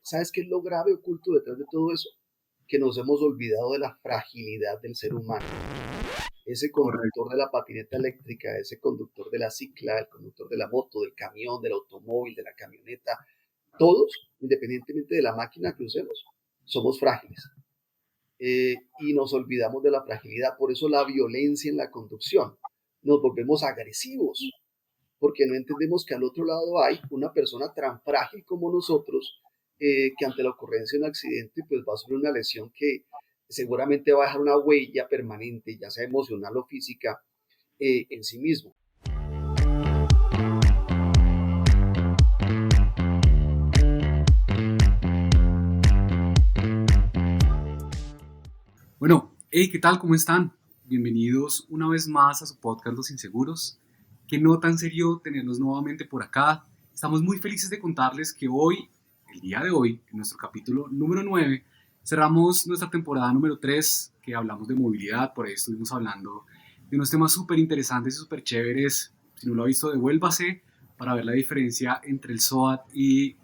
¿sabes qué es lo grave oculto detrás de todo eso? Que nos hemos olvidado de la fragilidad del ser humano. Ese Correcto. conductor de la patineta eléctrica, ese conductor de la cicla, el conductor de la moto, del camión, del automóvil, de la camioneta, todos, independientemente de la máquina que usemos, somos frágiles. Y nos olvidamos de la fragilidad. Por eso la violencia en la conducción. Nos volvemos agresivos, porque no entendemos que al otro lado hay una persona tan frágil como nosotros, que ante la ocurrencia de un accidente pues va a sufrir una lesión que seguramente va a dejar una huella permanente, ya sea emocional o física, en sí mismo. Bueno, hey, ¿qué tal? ¿Cómo están? Bienvenidos una vez más a su podcast Los Inseguros. Qué nota en serio tenerlos nuevamente por acá. Estamos muy felices de contarles que hoy, el día de hoy, en nuestro capítulo número 9, cerramos nuestra temporada número 3, que hablamos de movilidad. Por ahí estuvimos hablando de unos temas súper interesantes y súper chéveres. Si no lo ha visto, devuélvase para ver la diferencia entre el SOAT y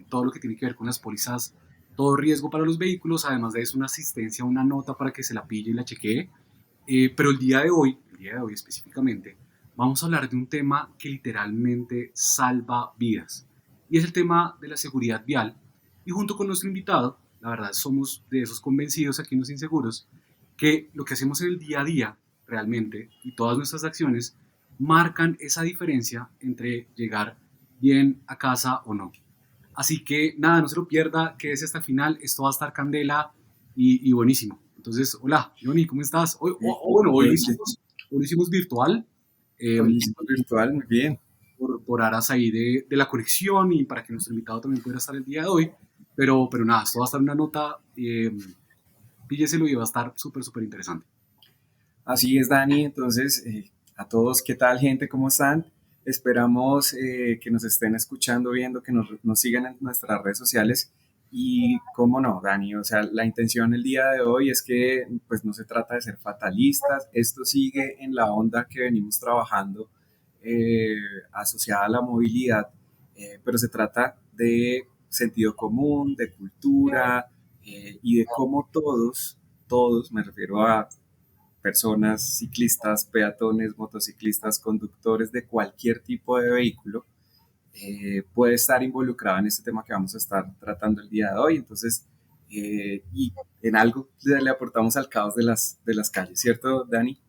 todo lo que tiene que ver con las pólizas, todo riesgo para los vehículos. Además de eso, una asistencia, una nota para que se la pille y la chequee. Pero el día de hoy específicamente, vamos a hablar de un tema que literalmente salva vidas. Y es el tema de la seguridad vial. Y junto con nuestro invitado, la verdad somos de esos convencidos aquí en Los Inseguros, que lo que hacemos en el día a día realmente y todas nuestras acciones marcan esa diferencia entre llegar bien a casa o no. Así que nada, no se lo pierda, quédese hasta el final, esto va a estar candela y buenísimo. Entonces, hola, Johnny, ¿cómo estás? Sí, Bueno, sí, hoy lo hicimos virtual, eh, hoy hicimos virtual, muy bien. por aras ahí de la conexión y para que nuestro invitado también pueda estar el día de hoy. Pero nada, esto va a estar una nota, pílleselo y va a estar súper, súper interesante. Así es, Dani. Entonces, a todos, ¿qué tal, gente? ¿Cómo están? Esperamos que nos estén escuchando, viendo, que nos sigan en nuestras redes sociales. Y cómo no, Dani, o sea, la intención el día de hoy es que pues no se trata de ser fatalistas, esto sigue en la onda que venimos trabajando eh, asociada a la movilidad, pero se trata de sentido común, de cultura y de cómo todos, me refiero a personas, ciclistas, peatones, motociclistas, conductores de cualquier tipo de vehículo, puede estar involucrado en este tema que vamos a estar tratando el día de hoy. Entonces, y en algo le aportamos al caos de las calles, ¿cierto, Dani?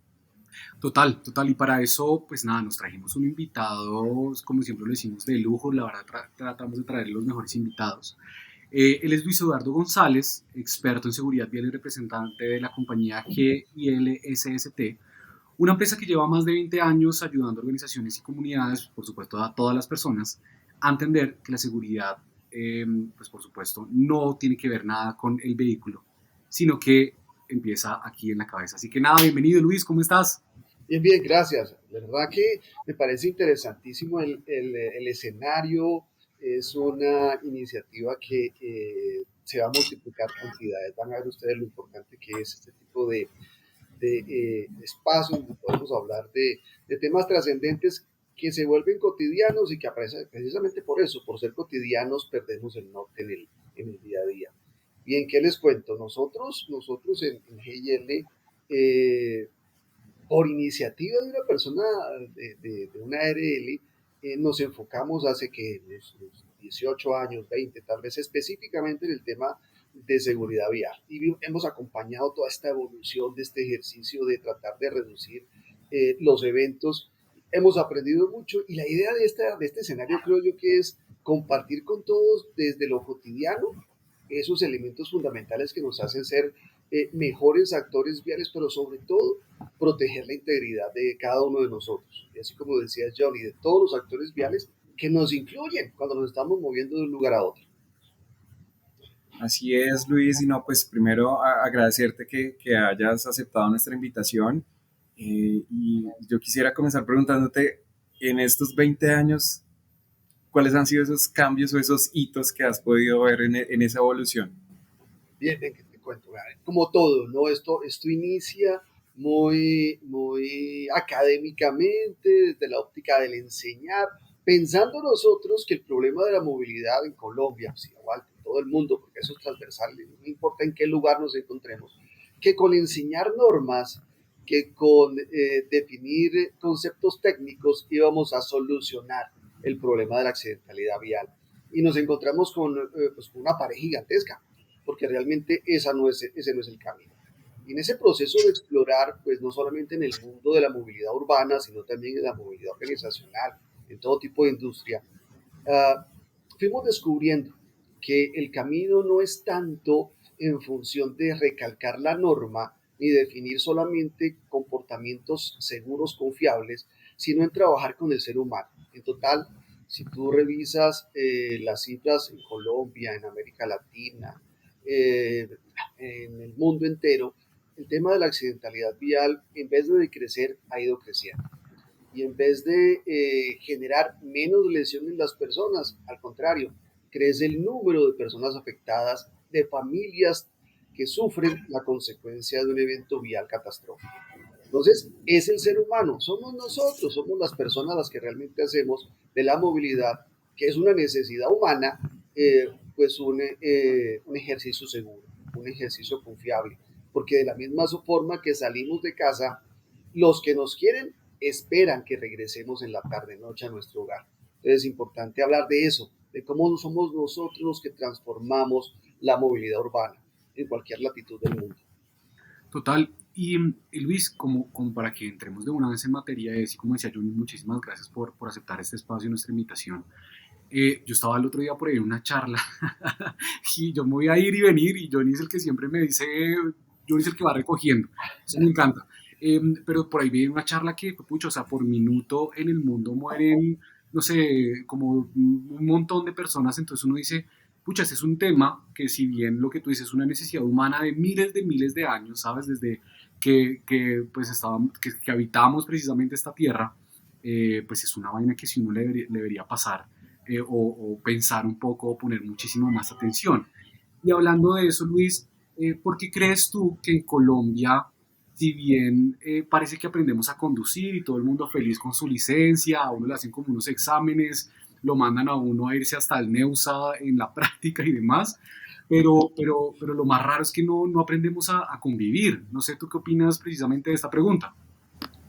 Total, total. Y para eso, pues nada, nos trajimos un invitado, como siempre lo decimos, de lujo. La verdad, tratamos de traer los mejores invitados. Él es Luis Eduardo González, experto en seguridad vial y representante de la compañía GILSST, una empresa que lleva más de 20 años ayudando a organizaciones y comunidades, por supuesto a todas las personas, a entender que la seguridad, pues por supuesto, no tiene que ver nada con el vehículo, sino que empieza aquí en la cabeza. Así que nada, bienvenido Luis, ¿cómo estás? Bien, bien, gracias. La verdad que me parece interesantísimo el escenario. Es una iniciativa que se va a multiplicar cantidades. Van a ver ustedes lo importante que es este tipo de espacios donde podemos hablar de temas trascendentes que se vuelven cotidianos y que precisamente por eso, por ser cotidianos, perdemos el norte en el día a día. Bien, ¿qué les cuento? Nosotros en GIL, por iniciativa de una persona de una ARL, nos enfocamos hace que los 18 años, 20, tal vez específicamente en el tema de seguridad vial. Y hemos acompañado toda esta evolución de este ejercicio de tratar de reducir los eventos. Hemos aprendido mucho y la idea de este escenario creo yo que es compartir con todos desde lo cotidiano esos elementos fundamentales que nos hacen ser mejores actores viales, pero sobre todo proteger la integridad de cada uno de nosotros. Y así como decía Johnny, de todos los actores viales que nos incluyen cuando nos estamos moviendo de un lugar a otro. Así es, Luis, y no, pues primero agradecerte que hayas aceptado nuestra invitación. Y yo quisiera comenzar preguntándote, en estos 20 años, ¿cuáles han sido esos cambios o esos hitos que has podido ver en esa evolución? Bien, bien, que te cuento. Como todo, ¿no? Esto inicia muy académicamente, desde la óptica del enseñar, pensando nosotros que el problema de la movilidad en Colombia, pues igual que en todo todo el mundo, porque eso es transversal, no importa en qué lugar nos encontremos, que con enseñar normas, que con definir conceptos técnicos íbamos a solucionar el problema de la accidentalidad vial. Y nos encontramos con pues, una pared gigantesca, porque realmente ese no es el camino. Y en ese proceso de explorar, pues no solamente en el mundo de la movilidad urbana, sino también en la movilidad organizacional, en todo tipo de industria, uh, fuimos descubriendo que el camino no es tanto en función de recalcar la norma ni definir solamente comportamientos seguros, confiables, sino en trabajar con el ser humano. En total, si tú revisas las cifras en Colombia, en América Latina, eh, en el mundo entero, el tema de la accidentalidad vial, en vez de decrecer, ha ido creciendo. Y en vez de generar menos lesión en las personas, al contrario, crece el número de personas afectadas, de familias que sufren la consecuencia de un evento vial catastrófico. Entonces, es el ser humano, somos nosotros, somos las personas las que realmente hacemos de la movilidad, que es una necesidad humana, pues un ejercicio seguro, un ejercicio confiable, porque de la misma forma que salimos de casa, los que nos quieren esperan que regresemos en la tarde-noche a nuestro hogar. Entonces es importante hablar de eso, de cómo somos nosotros los que transformamos la movilidad urbana en cualquier latitud del mundo. Total. Y Luis, como para que entremos de una vez en materia de eso, y como decía Johnny, muchísimas gracias por aceptar este espacio y nuestra invitación. Yo estaba el otro día por ahí en una charla y yo me voy a ir y venir y Johnny es el que siempre me dice, Johnny es el que va recogiendo, eso me encanta. Pero por ahí vi una charla que, pucho, o sea, por minuto en el mundo mueren, no sé, como un montón de personas, entonces uno dice, pucha, este es un tema que si bien lo que tú dices es una necesidad humana de miles de años, ¿sabes? Desde pues que habitamos precisamente esta tierra, pues es una vaina que si uno le debería pasar o pensar un poco o poner muchísimo más atención. Y hablando de eso, Luis, ¿por qué crees tú que en Colombia, si bien parece que aprendemos a conducir y todo el mundo feliz con su licencia, a uno le hacen como unos exámenes, lo mandan a uno a irse hasta el Neusa en la práctica y demás, pero lo más raro es que no aprendemos a convivir? No sé, ¿tú qué opinas precisamente de esta pregunta?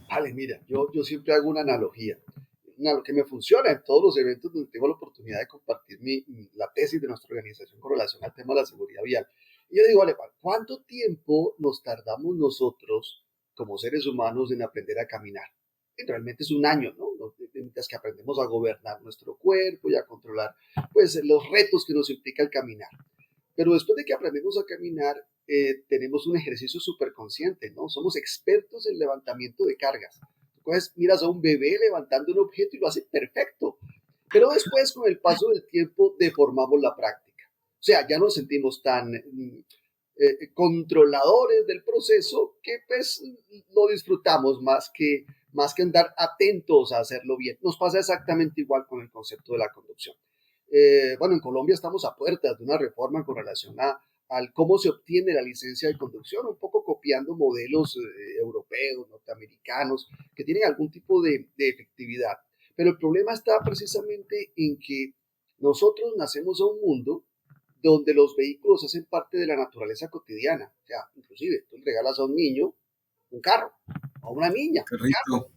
Vale, mira, yo siempre hago una analogía, que me funciona en todos los eventos donde tengo la oportunidad de compartir la tesis de nuestra organización con relación al tema de la seguridad vial. Y yo digo, vale, ¿cuánto tiempo nos tardamos nosotros como seres humanos en aprender a caminar? Y realmente es un año, ¿no? Mientras que aprendemos a gobernar nuestro cuerpo y a controlar, pues, los retos que nos implica el caminar. Pero después de que aprendemos a caminar, tenemos un ejercicio súper consciente, ¿no? Somos expertos en levantamiento de cargas. Entonces, miras a un bebé levantando un objeto y lo hace perfecto. Pero después, con el paso del tiempo, deformamos la práctica. O sea, ya nos sentimos tan controladores del proceso que pues lo disfrutamos más que andar atentos a hacerlo bien. Nos pasa exactamente igual con el concepto de la conducción. Bueno, en Colombia estamos a puertas de una reforma con relación al cómo se obtiene la licencia de conducción, un poco copiando modelos europeos, norteamericanos, que tienen algún tipo de efectividad. Pero el problema está precisamente en que nosotros nacemos a un mundo donde los vehículos hacen parte de la naturaleza cotidiana. O sea, inclusive tú le regalas a un niño un carro, a una niña Qué un carro, rico.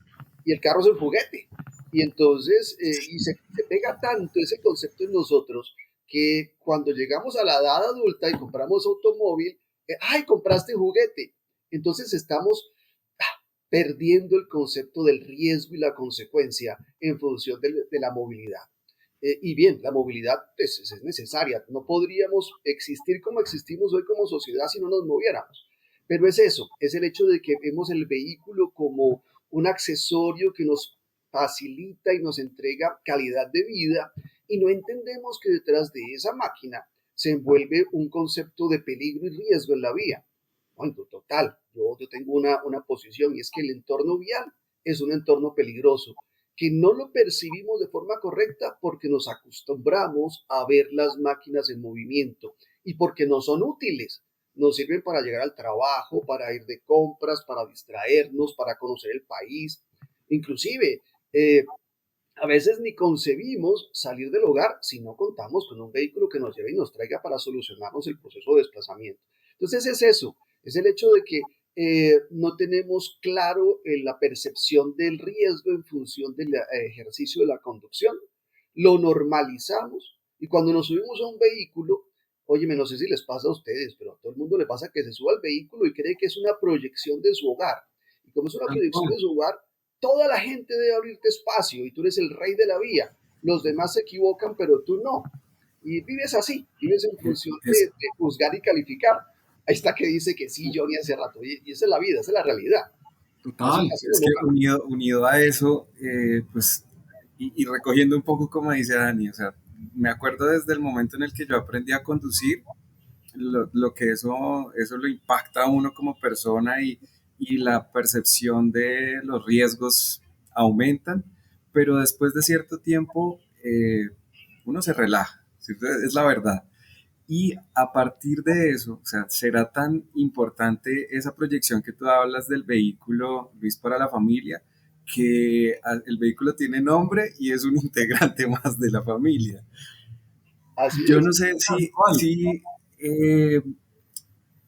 y el carro es un juguete. Y entonces, se pega tanto ese concepto en nosotros que cuando llegamos a la edad adulta y compramos automóvil, ¡ay, compraste juguete! Entonces estamos perdiendo el concepto del riesgo y la consecuencia en función de la movilidad. Y bien, la movilidad pues, es necesaria. No podríamos existir como existimos hoy como sociedad si no nos moviéramos. Pero es eso, es el hecho de que vemos el vehículo como un accesorio que nos facilita y nos entrega calidad de vida y no entendemos que detrás de esa máquina se envuelve un concepto de peligro y riesgo en la vía. Bueno, total, yo tengo una posición y es que el entorno vial es un entorno peligroso que no lo percibimos de forma correcta porque nos acostumbramos a ver las máquinas en movimiento y porque no son útiles. Nos sirven para llegar al trabajo, para ir de compras, para distraernos, para conocer el país. Inclusive, A veces ni concebimos salir del hogar si no contamos con un vehículo que nos lleve y nos traiga para solucionarnos el proceso de desplazamiento. Entonces es eso, es el hecho de que no tenemos claro la percepción del riesgo en función del ejercicio de la conducción, lo normalizamos y cuando nos subimos a un vehículo, óyeme, no sé si les pasa a ustedes, pero a todo el mundo le pasa que se suba al vehículo y cree que es una proyección de su hogar. Y como es una Tal proyección cual. de su hogar, toda la gente debe abrirte espacio y tú eres el rey de la vía. Los demás se equivocan, pero tú no. Y vives así, vives en función Es, de juzgar y calificar. Ahí está que dice que sí, Johnny, hace rato. Y esa es la vida, esa es la realidad. Así, Total. así es nos que toca. unido a eso, pues, y recogiendo un poco como dice Dani, o sea, me acuerdo desde el momento en el que yo aprendí a conducir, lo que eso lo impacta a uno como persona y la percepción de los riesgos aumentan, pero después de cierto tiempo uno se relaja, ¿cierto? Es la verdad. Y a partir de eso, o sea, será tan importante esa proyección que tú hablas del vehículo, Luis, para la familia, que el vehículo tiene nombre y es un integrante más de la familia. Así Yo es. no sé Tal si, cual. si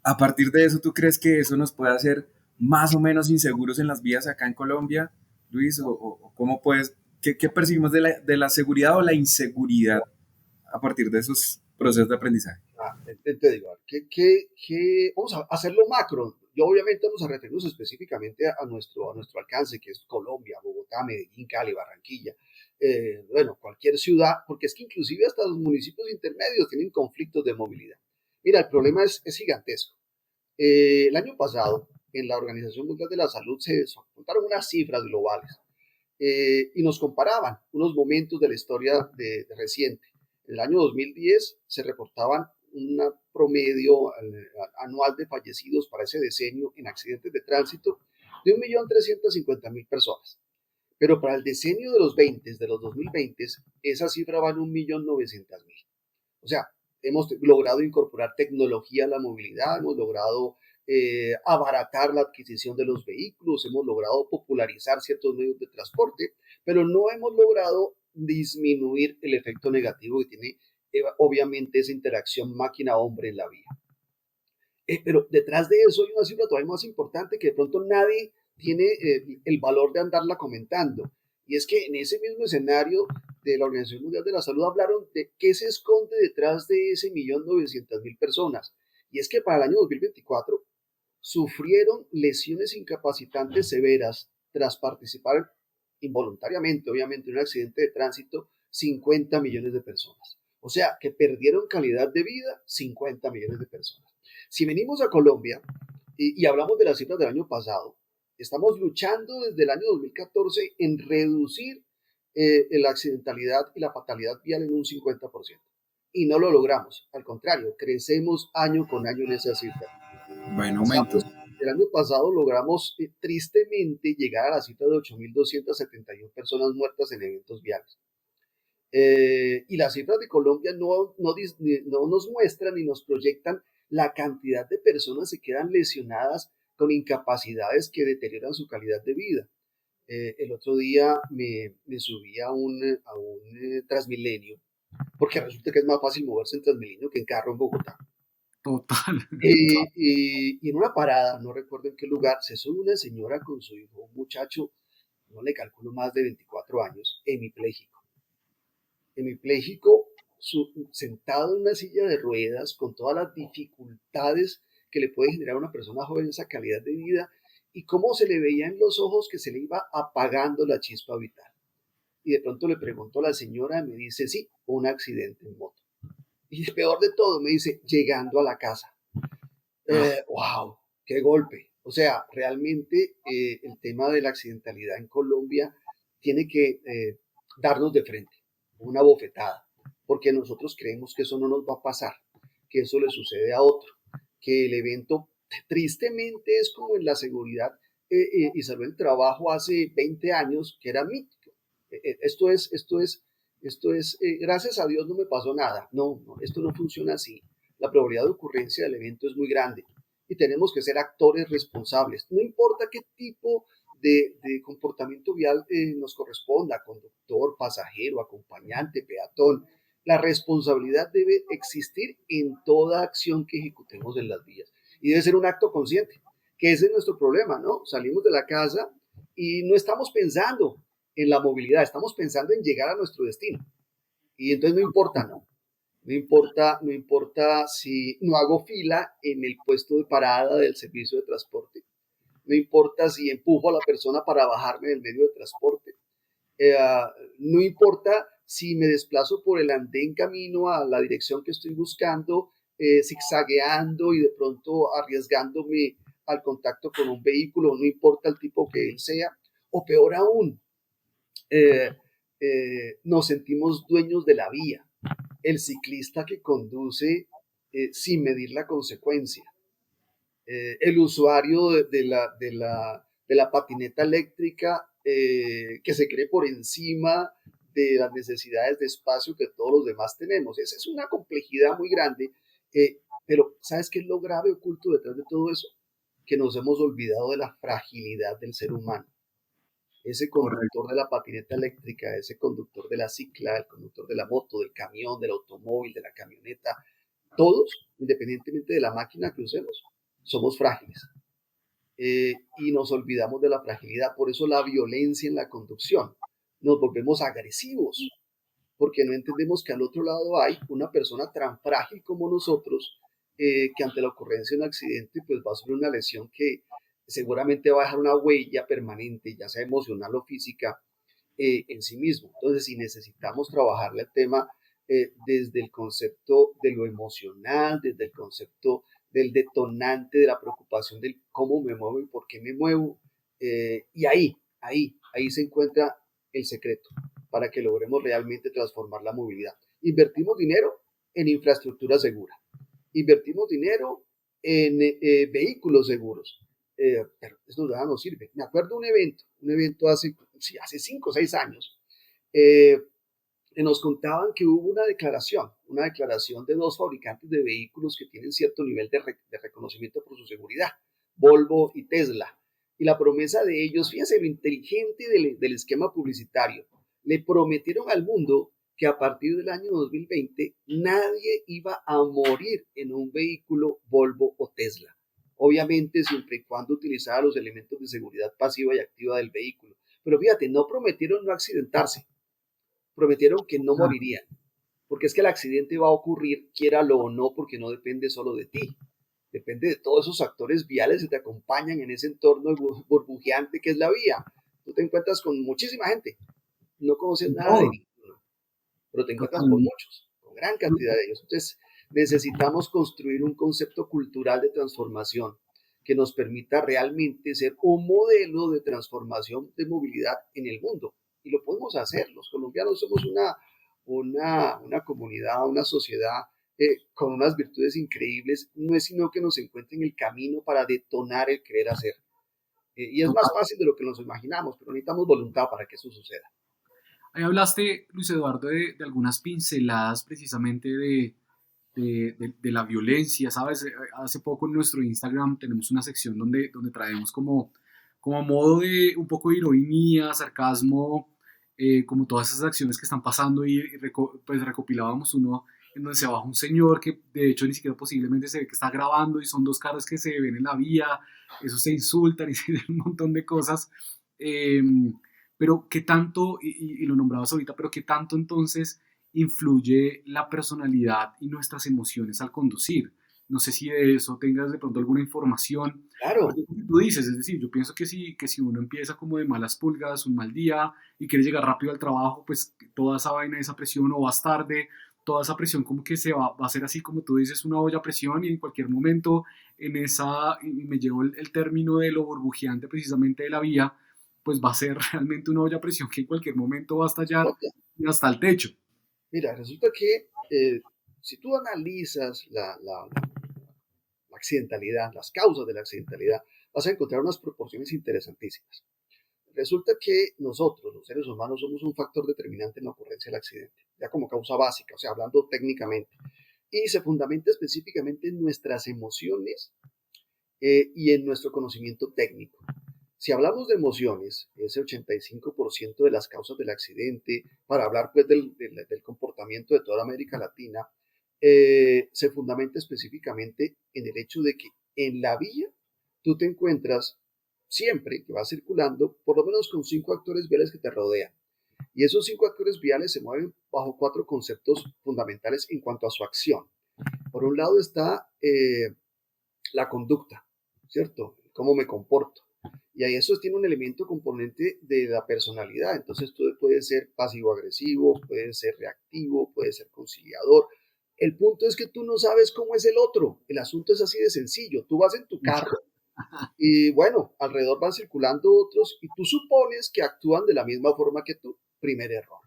a partir de eso tú crees que eso nos puede hacer más o menos inseguros en las vías acá en Colombia, Luis, o cómo puedes, qué percibimos de la seguridad o la inseguridad a partir de esos procesos de aprendizaje. Te digo, vamos a hacerlo macro. Yo obviamente vamos a referirnos específicamente a nuestro alcance, que es Colombia, Bogotá, Medellín, Cali, Barranquilla, bueno, cualquier ciudad, porque es que inclusive hasta los municipios intermedios tienen conflictos de movilidad. Mira, el problema es gigantesco. El año pasado, en la Organización Mundial de la Salud se contaron unas cifras globales y nos comparaban unos momentos de la historia reciente. En el año 2010 se reportaban un promedio anual de fallecidos para ese decenio en accidentes de tránsito de 1.350.000 personas. Pero para el decenio de los 20, de los 2020, esa cifra va en 1.900.000. O sea, hemos logrado incorporar tecnología a la movilidad, hemos logrado abaratar la adquisición de los vehículos, hemos logrado popularizar ciertos medios de transporte, pero no hemos logrado disminuir el efecto negativo que tiene obviamente esa interacción máquina-hombre en la vía. Pero detrás de eso hay una cifra todavía más importante que de pronto nadie tiene el valor de andarla comentando. Y es que en ese mismo escenario de la Organización Mundial de la Salud hablaron de qué se esconde detrás de ese 1.900.000 personas. Y es que para el año 2024 sufrieron lesiones incapacitantes severas tras participar involuntariamente, obviamente, en un accidente de tránsito, 50 millones de personas. O sea, que perdieron calidad de vida 50 millones de personas. Si venimos a Colombia y hablamos de las cifras del año pasado, estamos luchando desde el año 2014 en reducir la accidentalidad y la fatalidad vial en un 50%. Y no lo logramos. Al contrario, crecemos año con año en esa cifra. Va en aumento. Pasamos, el año pasado logramos tristemente llegar a la cifra de 8.271 personas muertas en eventos viales. Y las cifras de Colombia no nos muestran ni nos proyectan la cantidad de personas que quedan lesionadas con incapacidades que deterioran su calidad de vida. El otro día me subí a un Transmilenio, porque resulta que es más fácil moverse en Transmilenio que en carro en Bogotá. Total. Y en una parada, no recuerdo en qué lugar, se sube una señora con su hijo, un muchacho, no le calculo más de 24 años, hemipléjico, sentado en una silla de ruedas, con todas las dificultades que le puede generar a una persona joven esa calidad de vida, y cómo se le veía en los ojos que se le iba apagando la chispa vital. Y de pronto le pregunto a la señora, me dice, sí, un accidente en moto. Y peor de todo, me dice, llegando a la casa. Ah, Wow, qué golpe. O sea, realmente el tema de la accidentalidad en Colombia tiene que darnos de frente, una bofetada, porque nosotros creemos que eso no nos va a pasar, que eso le sucede a otro, que el evento tristemente es como en la seguridad y salud del trabajo hace 20 años, que era mítico. Gracias a Dios no me pasó nada. No, no, esto no funciona así. La probabilidad de ocurrencia del evento es muy grande y tenemos que ser actores responsables. No importa qué tipo de comportamiento vial nos corresponda, conductor, pasajero, acompañante, peatón. La responsabilidad debe existir en toda acción que ejecutemos en las vías y debe ser un acto consciente, que ese es nuestro problema, ¿no? Salimos de la casa y no estamos pensando en la movilidad, estamos pensando en llegar a nuestro destino. Y entonces no importa, ¿no? No importa si no hago fila en el puesto de parada del servicio de transporte. No importa si empujo a la persona para bajarme del medio de transporte. Eh, no importa si me desplazo por el andén camino a la dirección que estoy buscando, zigzagueando y de pronto arriesgándome al contacto con un vehículo, no importa el tipo que él sea. O peor aún, eh, nos sentimos dueños de la vía. El ciclista que conduce sin medir la consecuencia, el usuario de la patineta eléctrica que se cree por encima de las necesidades de espacio que todos los demás tenemos. Esa es una complejidad muy grande, pero ¿sabes qué es lo grave oculto detrás de todo eso? Que nos hemos olvidado de la fragilidad del ser humano. Ese Correcto. conductor de la patineta eléctrica, ese conductor de la cicla, el conductor de la moto, del camión, del automóvil, de la camioneta, todos, independientemente de la máquina que usemos, somos frágiles. Y nos olvidamos de la fragilidad. Por eso la violencia en la conducción. Nos volvemos agresivos, porque no entendemos que al otro lado hay una persona tan frágil como nosotros, que ante la ocurrencia de un accidente pues va a sufrir una lesión que seguramente va a dejar una huella permanente, ya sea emocional o física, en sí mismo. Entonces, si necesitamos trabajarle el tema desde el concepto de lo emocional, desde el concepto del detonante, de la preocupación del cómo me muevo y por qué me muevo, y ahí se encuentra el secreto para que logremos realmente transformar la movilidad. Invertimos dinero en infraestructura segura, invertimos dinero en vehículos seguros, pero eso nada nos sirve. Me acuerdo un evento hace, sí, hace 5 o 6 años, eh, nos contaban que hubo una declaración de dos fabricantes de vehículos que tienen cierto nivel de reconocimiento por su seguridad, Volvo y Tesla. Y la promesa de ellos, fíjense lo inteligente del esquema publicitario, le prometieron al mundo que a partir del año 2020 nadie iba a morir en un vehículo Volvo o Tesla. Obviamente siempre y cuando utilizara los elementos de seguridad pasiva y activa del vehículo. Pero fíjate, no prometieron no accidentarse, prometieron que no Ah, morirían, porque es que el accidente va a ocurrir, quiéralo o no, porque no depende solo de ti, depende de todos esos actores viales que te acompañan en ese entorno burbujeante que es la vía. Tú te encuentras con muchísima gente, no conoces y nada de todo, ninguno, pero te encuentras con totalmente. muchos, con gran cantidad de ellos. Entonces, necesitamos construir un concepto cultural de transformación que nos permita realmente ser un modelo de transformación de movilidad en el mundo. Y lo podemos hacer. Los colombianos somos una comunidad, una sociedad con unas virtudes increíbles. No es sino que nos encuentre en el camino para detonar el querer hacer. Y es más Total. fácil de lo que nos imaginamos, pero necesitamos voluntad para que eso suceda. Ahí hablaste, Luis Eduardo, de algunas pinceladas precisamente de la violencia, ¿sabes? Hace poco en nuestro Instagram tenemos una sección donde traemos como a modo de un poco de ironía, sarcasmo, como todas esas acciones que están pasando pues recopilábamos uno en donde se baja un señor que de hecho ni siquiera posiblemente se ve que está grabando y son dos carros que se ven en la vía, eso se insultan y se ven un montón de cosas. Eh, pero qué tanto, y lo nombrabas ahorita, pero qué tanto entonces influye la personalidad y nuestras emociones al conducir. No sé si de eso tengas de pronto alguna información, Claro, porque tú dices, es decir, yo pienso que si uno empieza como de malas pulgas, un mal día y quiere llegar rápido al trabajo, pues toda esa vaina, esa presión o vas tarde, toda esa presión como que va a ser así como tú dices, una olla a presión y en cualquier momento y me llevo el término de lo burbujeante precisamente de la vía, pues va a ser realmente una olla a presión que en cualquier momento va a estallar y hasta el techo. mira, resulta que si tú analizas la accidentalidad, las causas de la accidentalidad, vas a encontrar unas proporciones interesantísimas. Resulta que nosotros, los seres humanos, somos un factor determinante en la ocurrencia del accidente, ya como causa básica, o sea, hablando técnicamente, y se fundamenta específicamente en nuestras emociones y en nuestro conocimiento técnico. Si hablamos de emociones, ese 85% de las causas del accidente, para hablar pues del comportamiento de toda América Latina, se fundamenta específicamente en el hecho de que en la vía tú te encuentras siempre que vas circulando, por lo menos con 5 actores viales que te rodean. Y esos 5 actores viales se mueven bajo 4 conceptos fundamentales en cuanto a su acción. Por un lado está la conducta, ¿cierto? Cómo me comporto. Y ahí eso tiene un elemento componente de la personalidad. Entonces tú puedes ser pasivo-agresivo, puedes ser reactivo, puedes ser conciliador. El punto es que tú no sabes cómo es el otro. El asunto es así de sencillo. Tú vas en tu carro y bueno, alrededor van circulando otros y tú supones que actúan de la misma forma que tú. Primer error,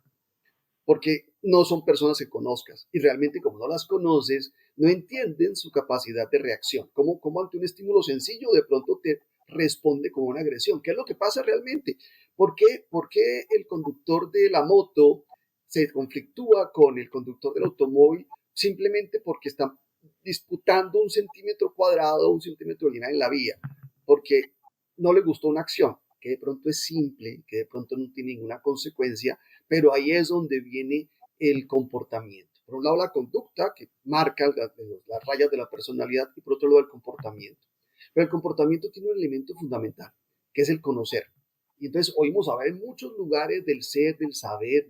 porque no son personas que conozcas y realmente como no las conoces, no entienden su capacidad de reacción. Como ante un estímulo sencillo de pronto te responde con una agresión. ¿Qué es lo que pasa realmente? ¿Por qué el conductor de la moto se conflictúa con el conductor del automóvil simplemente porque están disputando un centímetro cuadrado o un centímetro lineal en la vía? Porque no le gustó una acción que de pronto es simple, que de pronto no tiene ninguna consecuencia, pero ahí es donde viene el comportamiento. Por un lado la conducta, que marca las rayas de la personalidad, y por otro lado el comportamiento. Pero el comportamiento tiene un elemento fundamental, que es el conocer. Y entonces oímos hablar en muchos lugares del ser, del saber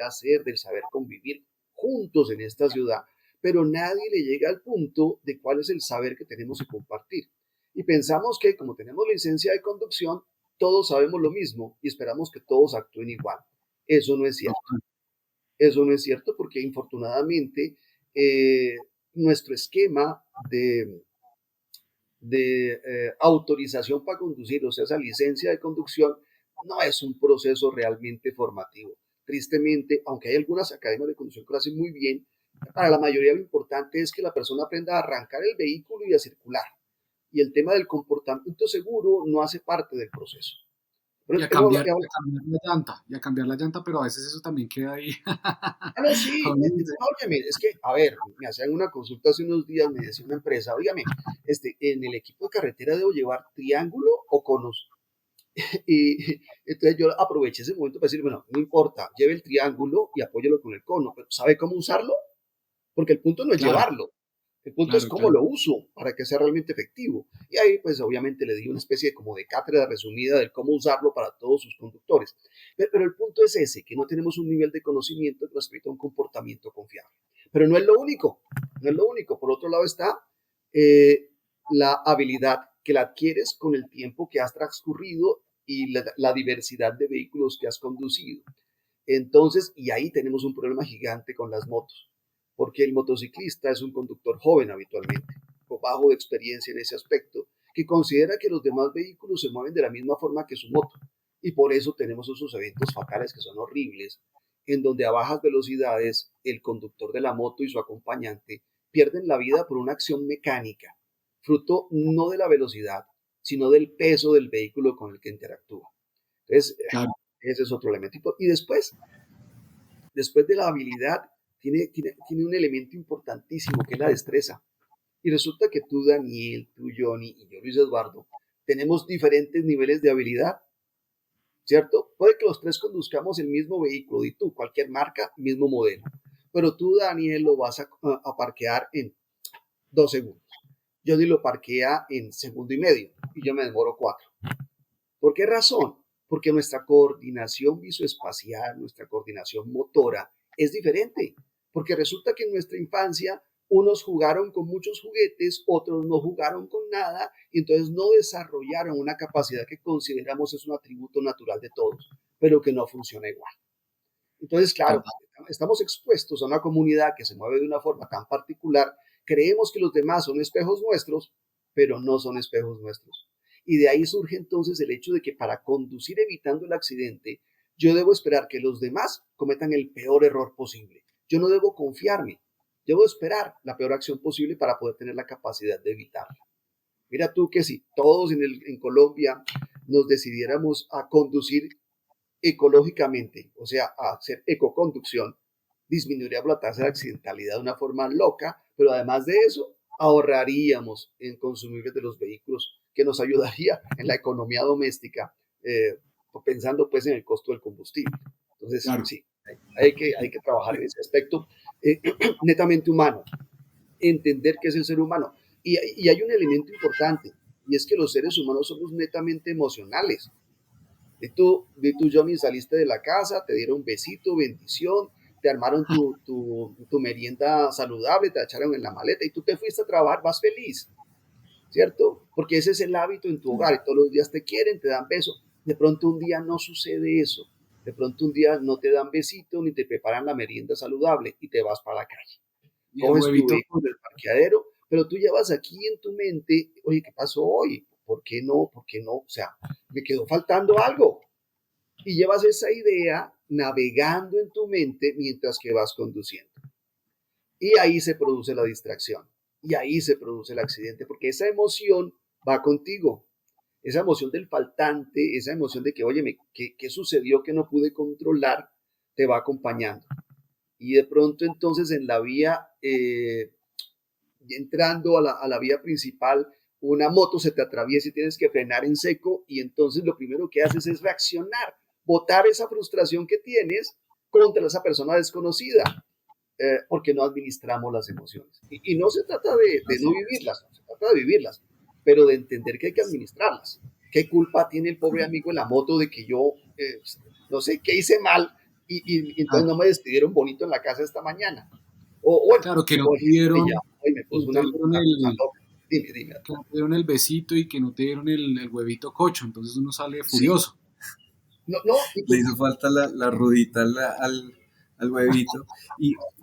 hacer, del saber convivir juntos en esta ciudad, pero nadie le llega al punto de cuál es el saber que tenemos que compartir. Y pensamos que como tenemos licencia de conducción, todos sabemos lo mismo y esperamos que todos actúen igual. Eso no es cierto. Eso no es cierto porque infortunadamente eh, nuestro esquema de autorización para conducir, o sea, esa licencia de conducción, no es un proceso realmente formativo. Tristemente, aunque hay algunas academias de conducción que lo hacen muy bien, para la mayoría lo importante es que la persona aprenda a arrancar el vehículo y a circular. Y el tema del comportamiento seguro no hace parte del proceso. Pero Y a cambiar la llanta, pero a veces eso también queda ahí. no, sí, A uno dice, óyeme, es que, a ver, me hacían una consulta hace unos días, me decía una empresa, óigame, en el equipo de carretera debo llevar triángulo o conos. Y entonces yo aproveché ese momento para decir, bueno, no importa, lleve el triángulo y apóyelo con el cono, pero ¿sabe cómo usarlo? Porque el punto no es claro, llevarlo, el punto es claro, cómo claro. lo uso para que sea realmente efectivo. Y ahí, pues, obviamente le di una especie de, como de cátedra resumida de cómo usarlo para todos sus conductores. Pero el punto es ese, que no tenemos un nivel de conocimiento respecto a un comportamiento confiable. Pero no es lo único, no es lo único. Por otro lado está eh, la habilidad que la adquieres con el tiempo que has transcurrido y la diversidad de vehículos que has conducido. Entonces, y ahí tenemos un problema gigante con las motos, porque el motociclista es un conductor joven habitualmente, con bajo de experiencia en ese aspecto, que considera que los demás vehículos se mueven de la misma forma que su moto. Y por eso tenemos esos eventos fatales que son horribles, en donde a bajas velocidades el conductor de la moto y su acompañante pierden la vida por una acción mecánica, fruto no de la velocidad, sino del peso del vehículo con el que interactúa. Entonces, Claro, ese es otro elemento. Y después de la habilidad, tiene un elemento importantísimo que es la destreza. Y resulta que tú, Daniel, tú, Johnny y yo, Luis Eduardo, tenemos diferentes niveles de habilidad, ¿cierto? Puede que los tres conduzcamos el mismo vehículo y tú, cualquier marca, mismo modelo. Pero tú, Daniel, lo vas a parquear en 2 segundos. Johnny lo parquea en segundo y medio y yo me demoro 4. ¿Por qué razón? Porque nuestra coordinación visoespacial, nuestra coordinación motora es diferente. Porque resulta que en nuestra infancia unos jugaron con muchos juguetes, otros no jugaron con nada y entonces no desarrollaron una capacidad que consideramos es un atributo natural de todos, pero que no funciona igual. Entonces, claro, total. estamos expuestos a una comunidad que se mueve de una forma tan particular, creemos que los demás son espejos nuestros, pero no son espejos nuestros. Y de ahí surge entonces el hecho de que para conducir evitando el accidente, yo debo esperar que los demás cometan el peor error posible. Yo no debo confiarme, debo esperar la peor acción posible para poder tener la capacidad de evitarla. Mira tú que si todos en Colombia nos decidiéramos a conducir ecológicamente, o sea, a hacer ecoconducción, disminuiríamos la tasa de accidentalidad de una forma loca, pero además de eso, ahorraríamos en consumibles de los vehículos que nos ayudaría en la economía doméstica, pensando pues en el costo del combustible. Entonces, Claro. sí, hay que trabajar en ese aspecto netamente humano, entender qué es el ser humano. Y hay un elemento importante, y es que los seres humanos somos netamente emocionales. Yomi, saliste de la casa, te dieron besito, bendición, te armaron tu merienda saludable, te la echaron en la maleta y tú te fuiste a trabajar, vas feliz, ¿cierto? Porque ese es el hábito en tu hogar y todos los días te quieren, te dan beso. De pronto un día no sucede eso. De pronto un día no te dan besito ni te preparan la merienda saludable y te vas para la calle. Y el Coges tu huevito, vehículo del parqueadero, pero tú llevas aquí en tu mente, oye, ¿qué pasó hoy? ¿Por qué no? ¿Por qué no? O sea, me quedó faltando algo. Y llevas esa idea navegando en tu mente mientras que vas conduciendo. Y ahí se produce la distracción. Y ahí se produce el accidente, porque esa emoción va contigo. Esa emoción del faltante, esa emoción de que, oye, ¿qué sucedió que no pude controlar? Te va acompañando. Y de pronto entonces en la vía, entrando a la vía principal, una moto se te atraviesa y tienes que frenar en seco y entonces lo primero que haces es reaccionar, botar esa frustración que tienes contra esa persona desconocida, porque no administramos las emociones. Y no se trata de no Así es. vivirlas, no se trata de vivirlas, pero de entender que hay que administrarlas. ¿Qué culpa tiene el pobre amigo en la moto de que yo, no sé, qué hice mal y entonces ah, no me despidieron bonito en la casa esta mañana? O bueno, claro, que no o el te jefe me dieron, llamó y me que puso no te dieron una cosa el, loca. Dime, dime. que no te dieron el besito y que no te dieron el huevito cocho, entonces uno sale Sí, furioso. no, no, Le hizo falta la rudita al huevito.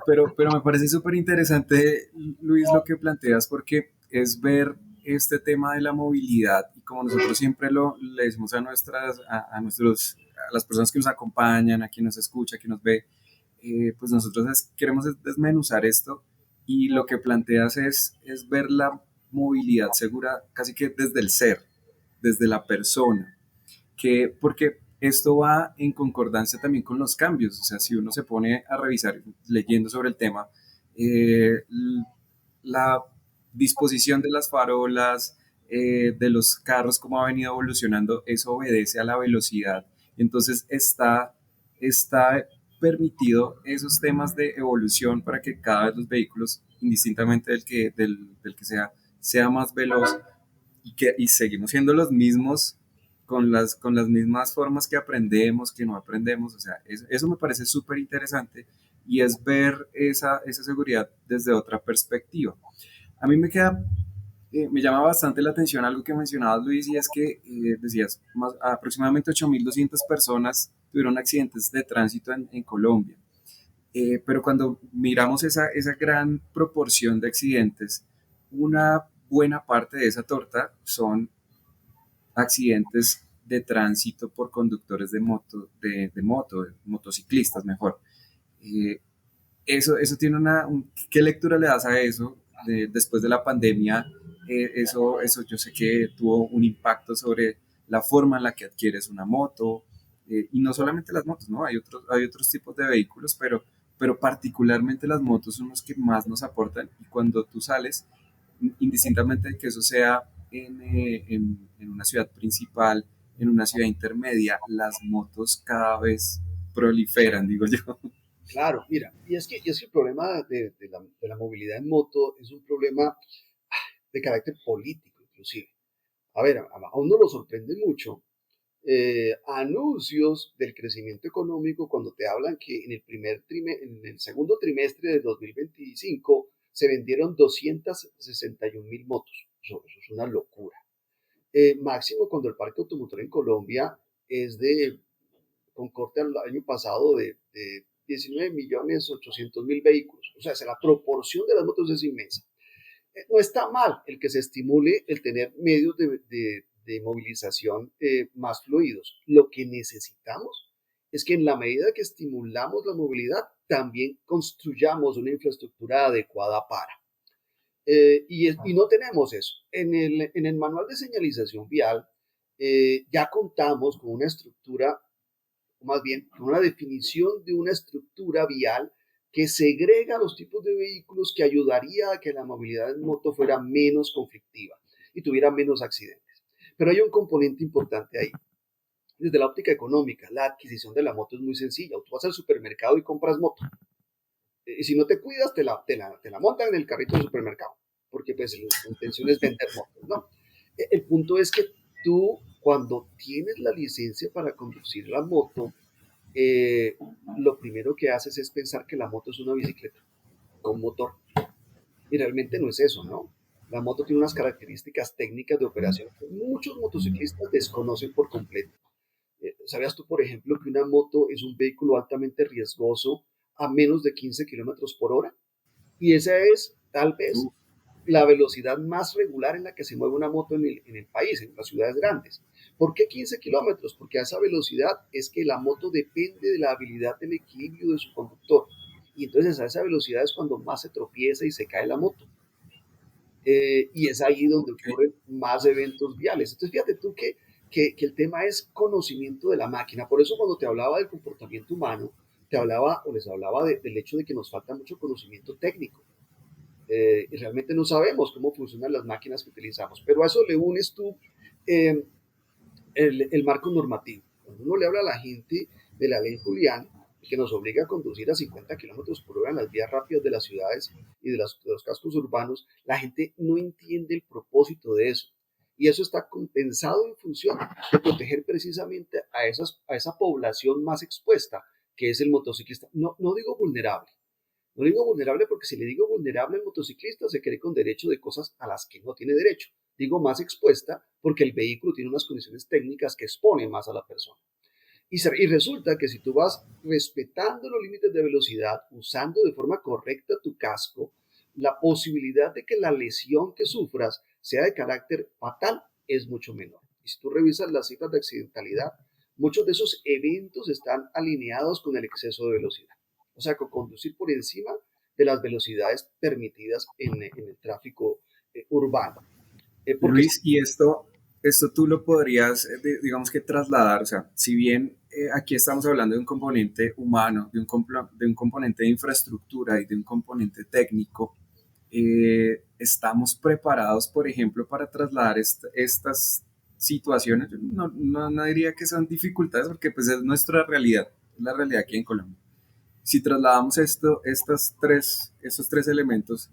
Pero me parece súper interesante, Luis, lo que planteas, porque es ver este tema de la movilidad y como nosotros siempre le decimos a las personas que nos acompañan, a quien nos escucha, a quien nos ve, pues nosotros queremos desmenuzar esto y lo que planteas es ver la movilidad segura casi que desde el ser, desde la persona porque esto va en concordancia también con los cambios, o sea, si uno se pone a revisar leyendo sobre el tema, eh, la disposición de las farolas, de los carros, cómo ha venido evolucionando, eso obedece a la velocidad. Entonces está permitido esos temas de evolución para que cada vez los vehículos, indistintamente del que sea más veloz y seguimos siendo los mismos con las mismas formas que aprendemos, que no aprendemos. O sea, eso me parece súper interesante y es ver esa seguridad desde otra perspectiva. A mí me llama bastante la atención algo que mencionabas, Luis, y es que decías, aproximadamente 8.200 personas tuvieron accidentes de tránsito en Colombia. Pero cuando miramos esa gran proporción de accidentes, una buena parte de esa torta son accidentes de tránsito por conductores de motociclistas mejor. Eh, eso tiene ¿qué lectura le das a eso? Después de la pandemia, eso yo sé que tuvo un impacto sobre la forma en la que adquieres una moto, y no solamente las motos, ¿no? Hay otros tipos de vehículos, pero particularmente las motos son los que más nos aportan y cuando tú sales, indistintamente de que eso sea en una ciudad principal, en una ciudad intermedia, las motos cada vez proliferan, digo yo. Claro, mira, y es que el problema de la movilidad en moto es un problema de carácter político, inclusive. A ver, a uno lo sorprende mucho anuncios del crecimiento económico cuando te hablan que en el segundo trimestre de 2025 se vendieron 261.000 motos. Eso es una locura. Máximo cuando el parque automotor en Colombia es con corte al año pasado de 19.800.000 vehículos. O sea, la proporción de las motos es inmensa. No está mal el que se estimule el tener medios de movilización más fluidos. Lo que necesitamos es que en la medida que estimulamos la movilidad, también construyamos una infraestructura adecuada para. Y no tenemos eso. En el manual de señalización vial ya contamos con una estructura, o más bien con una definición de una estructura vial que segrega los tipos de vehículos que ayudaría a que la movilidad en moto fuera menos conflictiva y tuviera menos accidentes. Pero hay un componente importante ahí. Desde la óptica económica, la adquisición de la moto es muy sencilla. Tú vas al supermercado y compras moto. Y si no te cuidas, te la montan en el carrito del supermercado, porque pues la intención es vender motos, ¿no? El punto es que tú, cuando tienes la licencia para conducir la moto, eh, lo primero que haces es pensar que la moto es una bicicleta con motor. Y realmente no es eso, ¿no? La moto tiene unas características técnicas de operación que muchos motociclistas desconocen por completo. ¿Sabías tú, por ejemplo, que una moto es un vehículo altamente riesgoso a menos de 15 kilómetros por hora? Y esa es tal vez Uf, la velocidad más regular en la que se mueve una moto en el país, en las ciudades grandes. ¿Por qué 15 kilómetros? Porque a esa velocidad es que la moto depende de la habilidad del equilibrio de su conductor. Y entonces a esa velocidad es cuando más se tropieza y se cae la moto. Y es ahí donde ok. ocurren más eventos viales. Entonces fíjate tú que el tema es conocimiento de la máquina. Por eso cuando te hablaba del comportamiento humano, te hablaba o les hablaba del hecho de que nos falta mucho conocimiento técnico. Y realmente no sabemos cómo funcionan las máquinas que utilizamos, pero a eso le unes tú eh, el marco normativo. Cuando uno le habla a la gente de la ley Julián, que nos obliga a conducir a 50 kilómetros por hora en las vías rápidas de las ciudades y de los cascos urbanos, la gente no entiende el propósito de eso. Y eso está compensado en función de proteger precisamente a esa población más expuesta, que es el motociclista. No, no digo vulnerable, no digo vulnerable porque si le digo vulnerable al motociclista se cree con derecho de cosas a las que no tiene derecho. Digo más expuesta porque el vehículo tiene unas condiciones técnicas que exponen más a la persona. Y resulta que si tú vas respetando los límites de velocidad, usando de forma correcta tu casco, la posibilidad de que la lesión que sufras sea de carácter fatal es mucho menor. Y si tú revisas las cifras de accidentalidad, muchos de esos eventos están alineados con el exceso de velocidad. O sea, con conducir por encima de las velocidades permitidas en el tráfico urbano. Porque Luis, y esto tú lo podrías, digamos que trasladar, o sea, si bien aquí estamos hablando de un componente humano, de un componente de infraestructura y de un componente técnico, estamos preparados, por ejemplo, para trasladar estas situaciones. No diría que son dificultades, porque pues es nuestra realidad, es la realidad aquí en Colombia. Si trasladamos estos tres elementos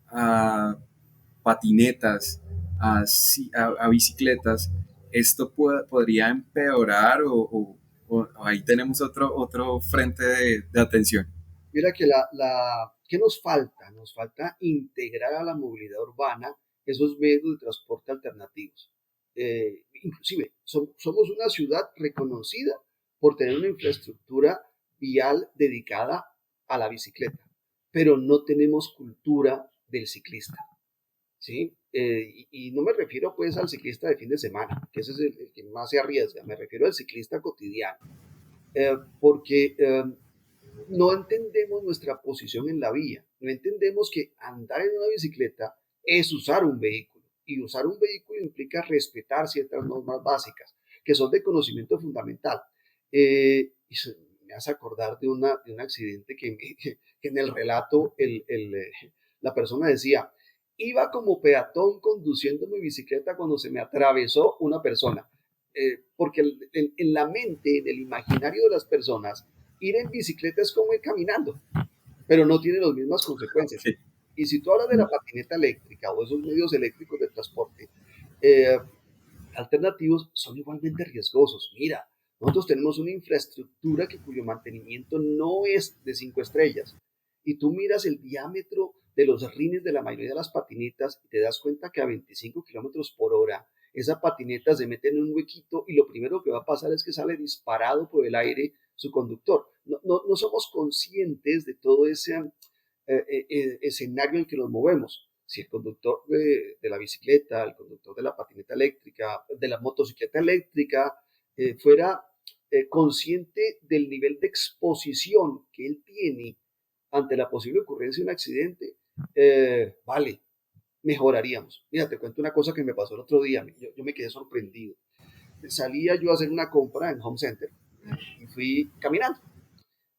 a patinetas, a bicicletas, esto podría empeorar o ahí tenemos otro frente de atención. mira que ¿qué nos falta? Nos falta integrar a la movilidad urbana esos medios de transporte alternativos. Inclusive, somos una ciudad reconocida por tener una infraestructura vial dedicada a la bicicleta, pero no tenemos cultura del ciclista, ¿sí? Y no me refiero pues al ciclista de fin de semana, que ese es el que más se arriesga, me refiero al ciclista cotidiano, porque no entendemos nuestra posición en la vía, no entendemos que andar en una bicicleta es usar un vehículo y usar un vehículo implica respetar ciertas normas básicas que son de conocimiento fundamental. Me hace acordar de un accidente que en el relato la persona decía, iba como peatón conduciendo mi bicicleta cuando se me atravesó una persona. Porque en la mente, en el imaginario de las personas, ir en bicicleta es como ir caminando, pero no tiene las mismas consecuencias. Sí. Y si tú hablas de la patineta eléctrica o esos medios eléctricos de transporte eh, alternativos, son igualmente riesgosos. Mira, nosotros tenemos una infraestructura cuyo mantenimiento no es de 5 estrellas. Y tú miras el diámetro de los rines de la mayoría de las patinetas y te das cuenta que a 25 kilómetros por hora esa patineta se mete en un huequito y lo primero que va a pasar es que sale disparado por el aire su conductor. No somos conscientes de todo ese escenario en el que nos movemos. Si el conductor de la bicicleta, el conductor de la patineta eléctrica, de la motocicleta eléctrica, fuera consciente del nivel de exposición que él tiene ante la posible ocurrencia de un accidente, vale, mejoraríamos. Mira, te cuento una cosa que me pasó el otro día, yo me quedé sorprendido. Salía yo a hacer una compra en Home Center y fui caminando.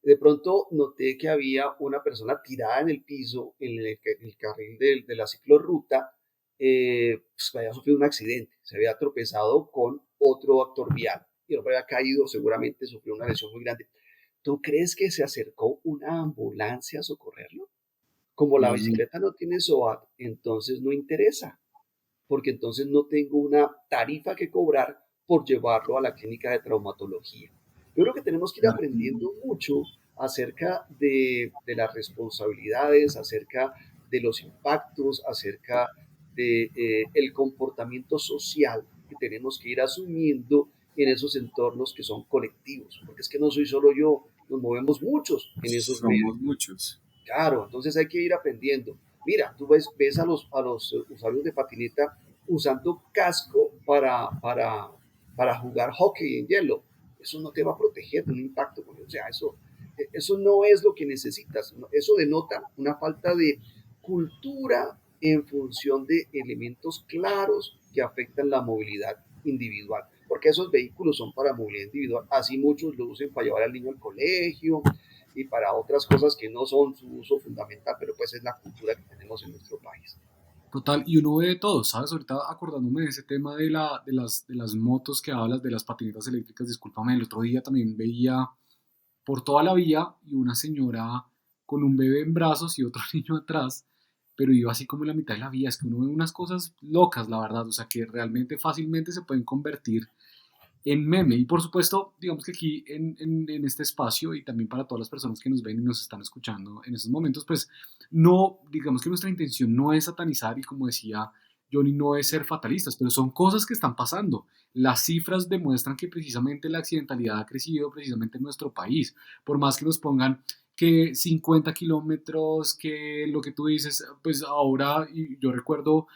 De pronto noté que había una persona tirada en el piso, en el carril de la ciclorruta, pues, había sufrido un accidente, se había tropezado con otro actor vial y el hombre había caído, seguramente sufrió una lesión muy grande. ¿Tú crees que se acercó una ambulancia a socorrerlo? Como la Mm, bicicleta no tiene SOAT, entonces no interesa, porque entonces no tengo una tarifa que cobrar por llevarlo a la clínica de traumatología. Yo creo que tenemos que ir claro. aprendiendo mucho acerca de las responsabilidades, acerca de los impactos, acerca de el comportamiento social que tenemos que ir asumiendo en esos entornos que son colectivos, porque es que no soy solo yo, nos movemos muchos en esos medios. Somos muchos. Claro, entonces hay que ir aprendiendo. Mira, tú ves a los usuarios de patineta usando casco para jugar hockey en hielo. Eso no te va a proteger de un impacto. O sea, eso no es lo que necesitas. Eso denota una falta de cultura en función de elementos claros que afectan la movilidad individual. Porque esos vehículos son para movilidad individual. Así muchos lo usen para llevar al niño al colegio, y para otras cosas que no son su uso fundamental, pero pues es la cultura que tenemos en nuestro país. Total, y uno ve de todo, ¿sabes? Ahorita acordándome de ese tema de las motos que hablas, de las patinetas eléctricas, discúlpame, el otro día también veía por toda la vía y una señora con un bebé en brazos y otro niño atrás, pero iba así como en la mitad de la vía. Es que uno ve unas cosas locas, la verdad, o sea, que realmente fácilmente se pueden convertir en meme. Y por supuesto, digamos que aquí en este espacio y también para todas las personas que nos ven y nos están escuchando en estos momentos, pues no, digamos que nuestra intención no es satanizar y como decía Johnny, no es ser fatalistas, pero son cosas que están pasando. Las cifras demuestran que precisamente la accidentalidad ha crecido precisamente en nuestro país. Por más que nos pongan que 50 kilómetros, que lo que tú dices, pues ahora, y yo recuerdo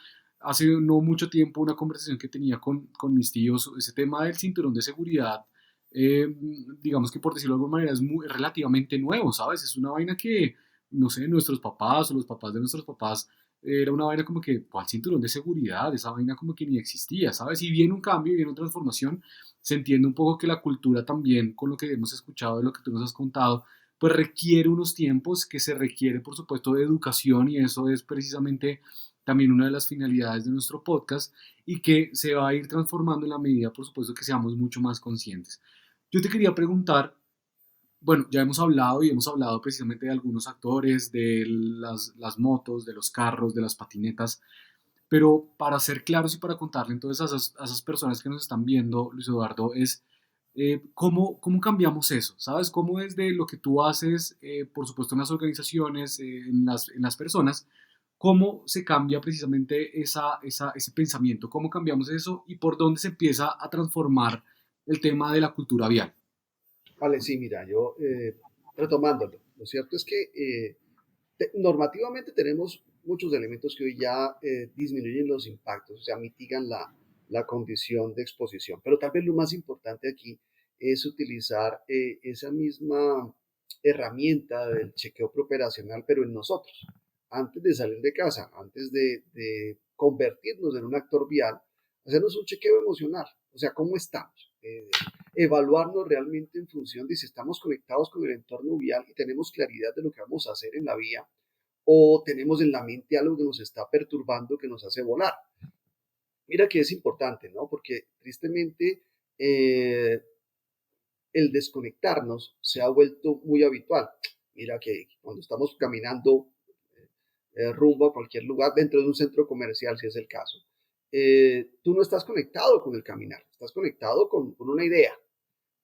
hace no mucho tiempo una conversación que tenía con mis tíos, ese tema del cinturón de seguridad, eh, digamos que por decirlo de alguna manera es relativamente nuevo, ¿sabes? Es una vaina que, no sé, nuestros papás o los papás de nuestros papás, era una vaina como que, ¿cuál cinturón de seguridad? Esa vaina como que ni existía, ¿sabes? Y viene un cambio, viene una transformación, se entiende un poco que la cultura también, con lo que hemos escuchado, de lo que tú nos has contado, pues requiere unos tiempos que se requiere, por supuesto, de educación y eso es precisamente también una de las finalidades de nuestro podcast y que se va a ir transformando en la medida, por supuesto, que seamos mucho más conscientes. Yo te quería preguntar, bueno, ya hemos hablado y hemos hablado precisamente de algunos actores, de las motos, de los carros, de las patinetas, pero para ser claros y para contarle entonces a esas personas que nos están viendo, Luis Eduardo, es cómo cambiamos eso, ¿sabes? Cómo desde lo que tú haces, por supuesto en las organizaciones, en las personas, cómo se cambia precisamente ese pensamiento, cómo cambiamos eso y por dónde se empieza a transformar el tema de la cultura vial. Vale, sí, mira, yo retomándolo, lo cierto es que normativamente tenemos muchos elementos que hoy ya disminuyen los impactos, o sea, mitigan la condición de exposición. Pero tal vez lo más importante aquí es utilizar esa misma herramienta del chequeo preoperacional, pero en nosotros, antes de salir de casa, antes de convertirnos en un actor vial, hacernos un chequeo emocional, o sea, ¿cómo estamos? Evaluarnos realmente en función de si estamos conectados con el entorno vial y tenemos claridad de lo que vamos a hacer en la vía o tenemos en la mente algo que nos está perturbando, que nos hace volar. Mira que es importante, ¿no? Porque tristemente eh, el desconectarnos se ha vuelto muy habitual. Mira que cuando estamos caminando rumbo a cualquier lugar, dentro de un centro comercial, si es el caso, tú no estás conectado con el caminar, estás conectado con una idea,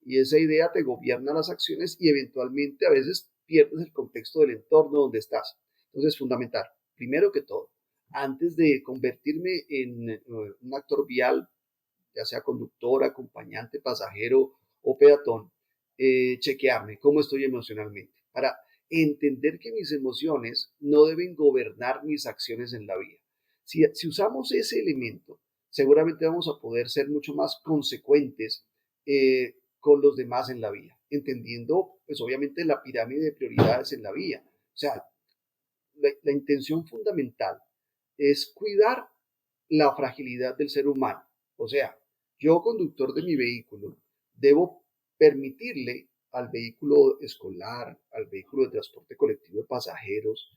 y esa idea te gobierna las acciones y eventualmente a veces pierdes el contexto del entorno donde estás. Entonces es fundamental, primero que todo, antes de convertirme en un actor vial, ya sea conductor, acompañante, pasajero o peatón, chequearme cómo estoy emocionalmente para entender que mis emociones no deben gobernar mis acciones en la vida. Si usamos ese elemento, seguramente vamos a poder ser mucho más consecuentes con los demás en la vida, entendiendo, pues obviamente, la pirámide de prioridades en la vida. O sea, la intención fundamental es cuidar la fragilidad del ser humano. O sea, yo, conductor de mi vehículo, debo permitirle al vehículo escolar, al vehículo de transporte colectivo de pasajeros,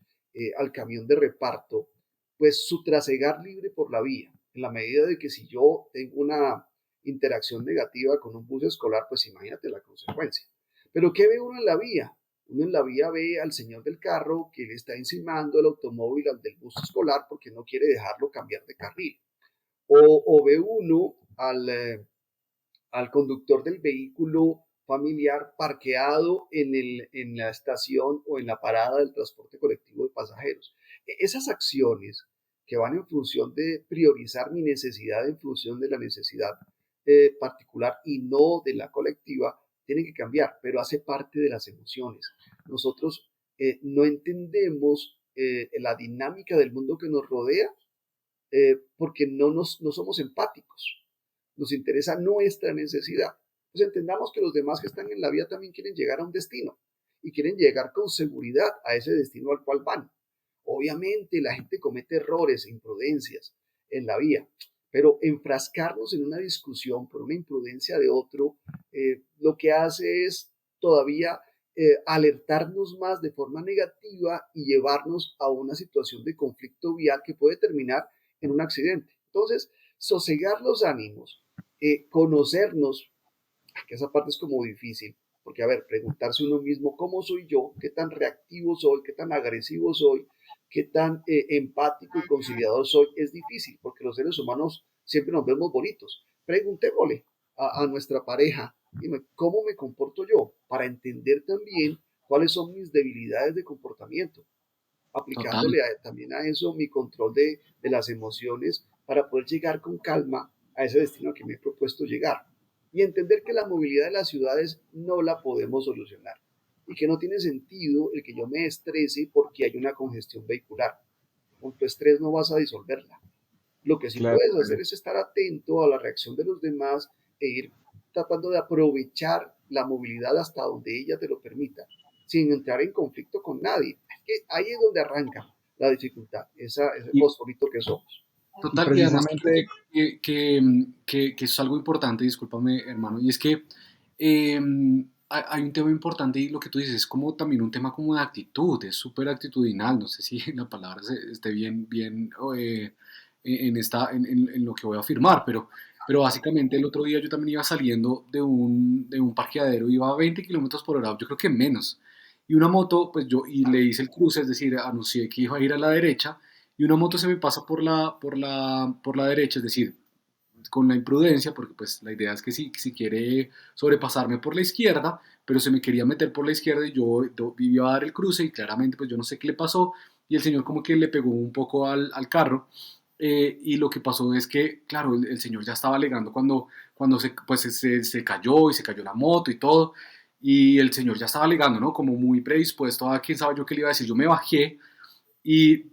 al camión de reparto, pues su trasegar libre por la vía, en la medida de que si yo tengo una interacción negativa con un bus escolar, pues imagínate la consecuencia. Pero ¿qué ve uno en la vía? Uno en la vía ve al señor del carro que le está encimando el automóvil al del bus escolar porque no quiere dejarlo cambiar de carril. O ve uno al conductor del vehículo familiar parqueado en la estación o en la parada del transporte colectivo de pasajeros. Esas acciones que van en función de priorizar mi necesidad en función de la necesidad particular y no de la colectiva, tienen que cambiar, pero hace parte de las emociones. Nosotros no entendemos la dinámica del mundo que nos rodea porque no somos empáticos. Nos interesa nuestra necesidad. Pues entendamos que los demás que están en la vía también quieren llegar a un destino y quieren llegar con seguridad a ese destino al cual van. Obviamente la gente comete errores e imprudencias en la vía, pero enfrascarnos en una discusión por una imprudencia de otro, lo que hace es todavía alertarnos más de forma negativa y llevarnos a una situación de conflicto vial que puede terminar en un accidente. Entonces, sosegar los ánimos, conocernos, que esa parte es como difícil, porque a ver, preguntarse uno mismo cómo soy yo, qué tan reactivo soy, qué tan agresivo soy, qué tan empático y conciliador soy, es difícil, porque los seres humanos siempre nos vemos bonitos. Preguntémosle a nuestra pareja, dime, ¿cómo me comporto yo? Para entender también cuáles son mis debilidades de comportamiento, Total. aplicándole también a eso mi control de las emociones para poder llegar con calma a ese destino que me he propuesto llegar. Y entender que la movilidad de las ciudades no la podemos solucionar y que no tiene sentido el que yo me estrese porque hay una congestión vehicular. Con tu estrés no vas a disolverla. Lo que sí Claro, puedes hacer claro. es estar atento a la reacción de los demás e ir tratando de aprovechar la movilidad hasta donde ella te lo permita, sin entrar en conflicto con nadie. Es que ahí es donde arranca la dificultad, ese Y, fosforito que somos. y Total, y además creo precisamente, que es algo importante, discúlpame hermano, y es que eh, hay un tema importante y lo que tú dices es como también un tema como de actitud, es súper actitudinal, no sé si la palabra esté bien en lo que voy a afirmar, pero básicamente el otro día yo también iba saliendo de un parqueadero, iba a 20 kilómetros por hora, yo creo que menos, y una moto, pues yo, y le hice el cruce, es decir, anuncié que iba a ir a la derecha, y una moto se me pasa por la derecha, es decir, con la imprudencia, porque pues la idea es que si quiere sobrepasarme por la izquierda, pero se me quería meter por la izquierda y yo iba a dar el cruce y claramente pues yo no sé qué le pasó y el señor como que le pegó un poco al carro y lo que pasó es que, claro, el señor ya estaba alegando cuando se cayó y se cayó la moto y todo y el señor ya estaba alegando, ¿no? Como muy predispuesto a quién sabe yo qué le iba a decir. Yo me bajé y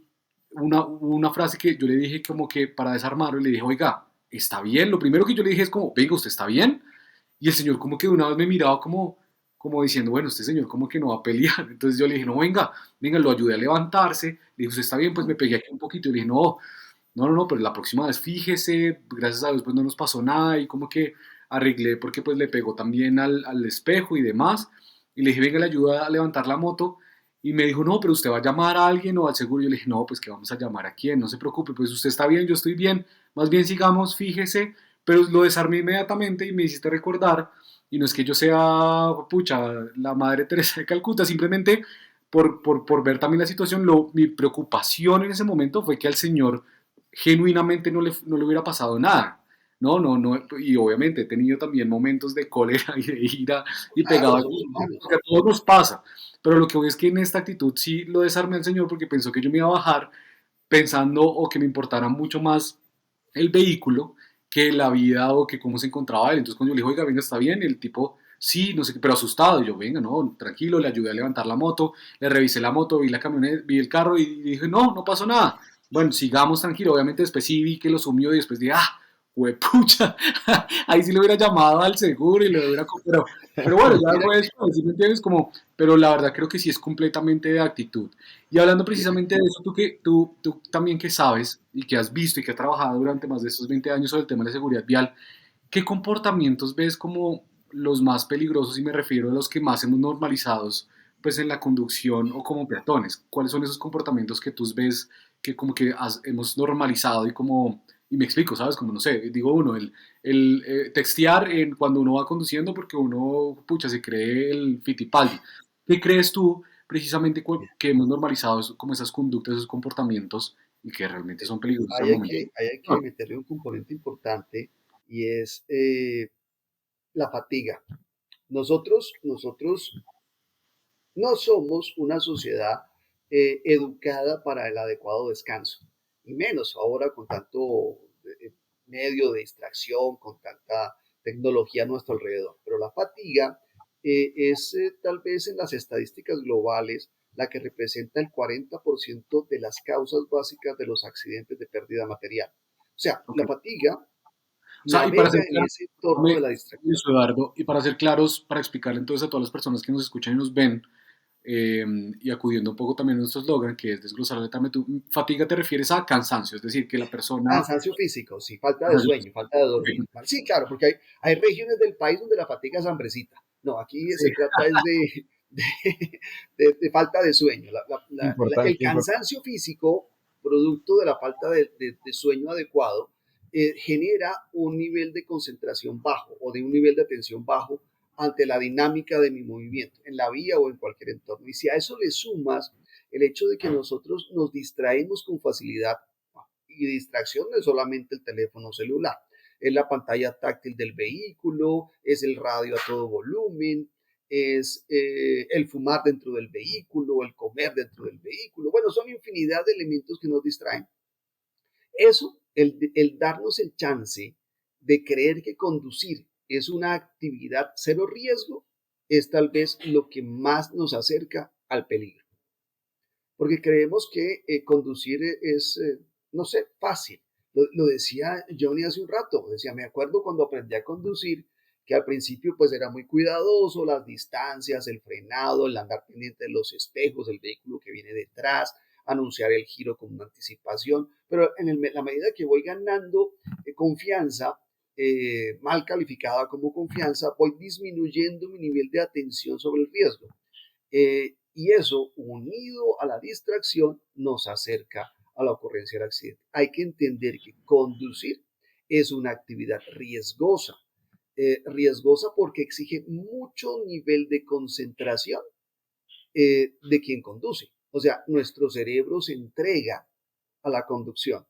una frase que yo le dije como que para desarmarlo, le dije, oiga, ¿está bien? Lo primero que yo le dije es como, venga, ¿usted está bien? Y el señor como que de una vez me miraba como diciendo, bueno, este señor como que no va a pelear. Entonces yo le dije, no, venga, lo ayudé a levantarse. Le dije, ¿usted está bien? Pues me pegué aquí un poquito y le dije, no, pero la próxima vez fíjese, gracias a Dios pues no nos pasó nada y como que arreglé porque pues le pegó también al espejo y demás. Y le dije, venga, le ayuda a levantar la moto. Y me dijo, no, pero usted va a llamar a alguien o al seguro. Yo le dije, no, pues que vamos a llamar a quién, no se preocupe, pues usted está bien, yo estoy bien, más bien sigamos, fíjese. Pero lo desarmé inmediatamente y me hiciste recordar, y no es que yo sea, pucha, la madre Teresa de Calcuta, simplemente por ver también la situación, mi preocupación en ese momento fue que al señor genuinamente no le hubiera pasado nada. No, y obviamente he tenido también momentos de cólera y de ira y pegado Claro, a somos humanos. que a todos nos pasa, pero lo que voy es que en esta actitud sí lo desarmé al señor porque pensó que yo me iba a bajar pensando o que me importara mucho más el vehículo que la vida o que cómo se encontraba él. Entonces cuando yo le dije, oiga, venga, está bien, el tipo, sí, no sé qué, pero asustado. Y yo, venga, no, tranquilo, le ayudé a levantar la moto, le revisé la moto, vi la camioneta, vi el carro y dije, no pasó nada. Bueno, sigamos tranquilo. Obviamente después sí vi que lo sumió y después dije, huepucha, ahí sí le hubiera llamado al seguro y le hubiera... Pero bueno, ya Mira fue que después, ¿sí me entiendes? Como, pero la verdad creo que sí es completamente de actitud. Y hablando mira precisamente de eso, tú también que sabes y que has visto y que has trabajado durante más de estos 20 años sobre el tema de la seguridad vial, ¿qué comportamientos ves como los más peligrosos? Y me refiero a los que más hemos normalizados pues en la conducción o como peatones. ¿Cuáles son esos comportamientos que tú ves que como que hemos normalizado y como, y me explico, ¿sabes? Como no sé, digo uno, el textear cuando uno va conduciendo porque uno, pucha, se cree el Fittipaldi. ¿Qué crees tú precisamente que hemos normalizado como esas conductas, esos comportamientos y que realmente son peligrosos al momento? Ahí hay que meterle un componente importante y es la fatiga. Nosotros no somos una sociedad educada para el adecuado descanso, y menos ahora con tanto medio de distracción, con tanta tecnología a nuestro alrededor. Pero la fatiga es tal vez en las estadísticas globales la que representa el 40% de las causas básicas de los accidentes de pérdida material. O sea, Ok. la fatiga O sea, y para navega ser en claro, ese entorno de la distracción. Eduardo, y para ser claros, para explicarle entonces a todas las personas que nos escuchan y nos ven, eh, y acudiendo un poco también a nuestro eslogan, que es desglosar letamente, fatiga te refieres a cansancio, es decir, que la persona... Cansancio físico, sí, falta de Cansancio sueño, falta de dormir. físico. Sí, claro, porque hay regiones del país donde la fatiga es hambrecita. No, aquí Sí, se trata es de, de falta de sueño. El Importante, importante. cansancio físico, producto de la falta de sueño adecuado, genera un nivel de concentración bajo o de un nivel de atención bajo ante la dinámica de mi movimiento, en la vía o en cualquier entorno. Y si a eso le sumas el hecho de que nosotros nos distraemos con facilidad, y distracción no es solamente el teléfono celular, es la pantalla táctil del vehículo, es el radio a todo volumen, es el fumar dentro del vehículo, el comer dentro del vehículo. Bueno, son infinidad de elementos que nos distraen. Eso, el darnos el chance de creer que conducir es una actividad cero riesgo, es tal vez lo que más nos acerca al peligro. Porque creemos que conducir es, no sé, fácil. Lo decía Johnny hace un rato, decía, me acuerdo cuando aprendí a conducir, que al principio pues era muy cuidadoso, las distancias, el frenado, el andar pendiente de los espejos, el vehículo que viene detrás, anunciar el giro con una anticipación, pero la medida que voy ganando confianza, mal calificada como confianza, voy disminuyendo mi nivel de atención sobre el riesgo. Y eso, unido a la distracción, nos acerca a la ocurrencia del accidente. Hay que entender que conducir es una actividad riesgosa. Riesgosa porque exige mucho nivel de concentración de quien conduce. O sea, nuestro cerebro se entrega a la conducción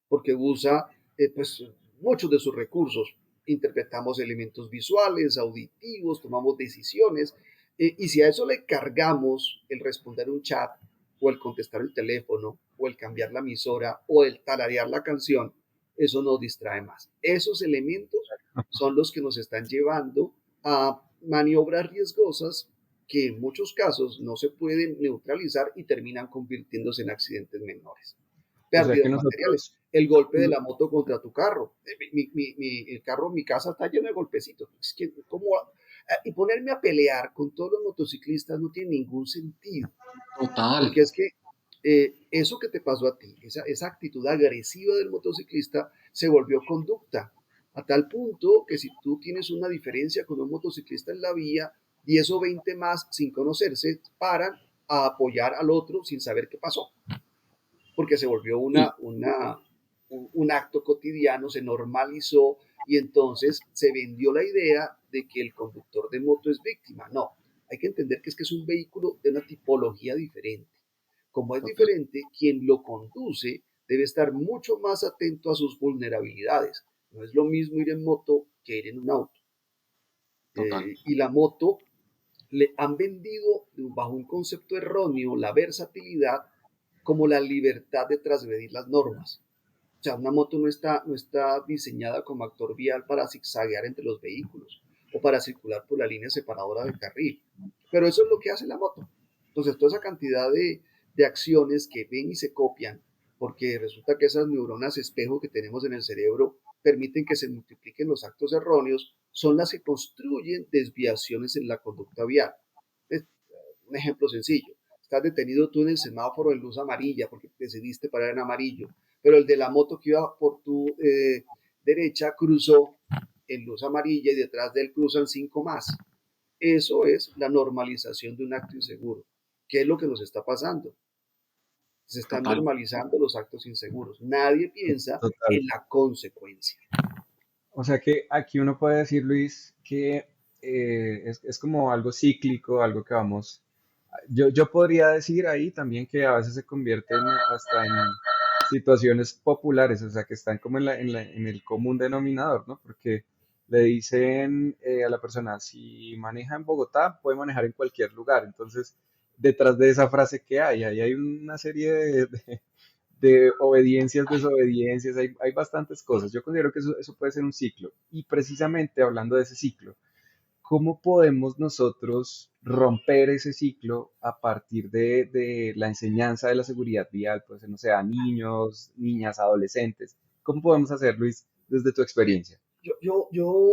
porque usa pues, muchos de sus recursos. Interpretamos elementos visuales, auditivos, tomamos decisiones, y si a eso le cargamos el responder un chat, o el contestar el teléfono, o el cambiar la emisora, o el tararear la canción, eso nos distrae más. Esos elementos son los que nos están llevando a maniobras riesgosas que en muchos casos no se pueden neutralizar y terminan convirtiéndose en accidentes menores. O sea que Pérdidas materiales, nosotros, el golpe de la moto contra tu carro. El carro en mi casa está lleno de golpecitos. Es que, ¿cómo? Y ponerme a pelear con todos los motociclistas no tiene ningún sentido, total. porque es que eso que te pasó a ti, esa actitud agresiva del motociclista se volvió conducta, a tal punto que si tú tienes una diferencia con un motociclista en la vía, 10 o 20 más sin conocerse paran a apoyar al otro sin saber qué pasó, porque se volvió Sí, un acto cotidiano, se normalizó, y entonces se vendió la idea de que el conductor de moto es víctima. No, hay que entender que es un vehículo de una tipología diferente. Como es total, diferente, quien lo conduce debe estar mucho más atento a sus vulnerabilidades. No es lo mismo ir en moto que ir en un auto. total. Y la moto le han vendido bajo un concepto erróneo la versatilidad como la libertad de transgredir las normas. O sea, una moto no está diseñada como actor vial para zigzaguear entre los vehículos o para circular por la línea separadora del carril. Pero eso es lo que hace la moto. Entonces, toda esa cantidad de acciones que ven y se copian, porque resulta que esas neuronas espejo que tenemos en el cerebro permiten que se multipliquen los actos erróneos, son las que construyen desviaciones en la conducta vial. Un ejemplo sencillo: estás detenido tú en el semáforo en luz amarilla porque decidiste parar en amarillo, pero el de la moto que iba por tu derecha cruzó en luz amarilla y detrás de él cruzan 5 más. Eso es la normalización de un acto inseguro. ¿Qué es lo que nos está pasando? Se están total. normalizando los actos inseguros. Nadie piensa Total. en la consecuencia. O sea que aquí uno puede decir, Luis, que es como algo cíclico, algo que vamos. Yo podría decir ahí también que a veces se convierten hasta en situaciones populares, o sea, que están como en el común denominador, ¿no? Porque le dicen a la persona, si maneja en Bogotá, puede manejar en cualquier lugar. Entonces, detrás de esa frase que hay, ahí hay una serie de obediencias, desobediencias, hay bastantes cosas. Yo considero que eso puede ser un ciclo. Y precisamente hablando de ese ciclo, ¿cómo podemos nosotros romper ese ciclo a partir de la enseñanza de la seguridad vial, pues no sé, a niños, niñas, adolescentes? ¿Cómo podemos hacer, Luis, desde tu experiencia? Yo, yo, yo,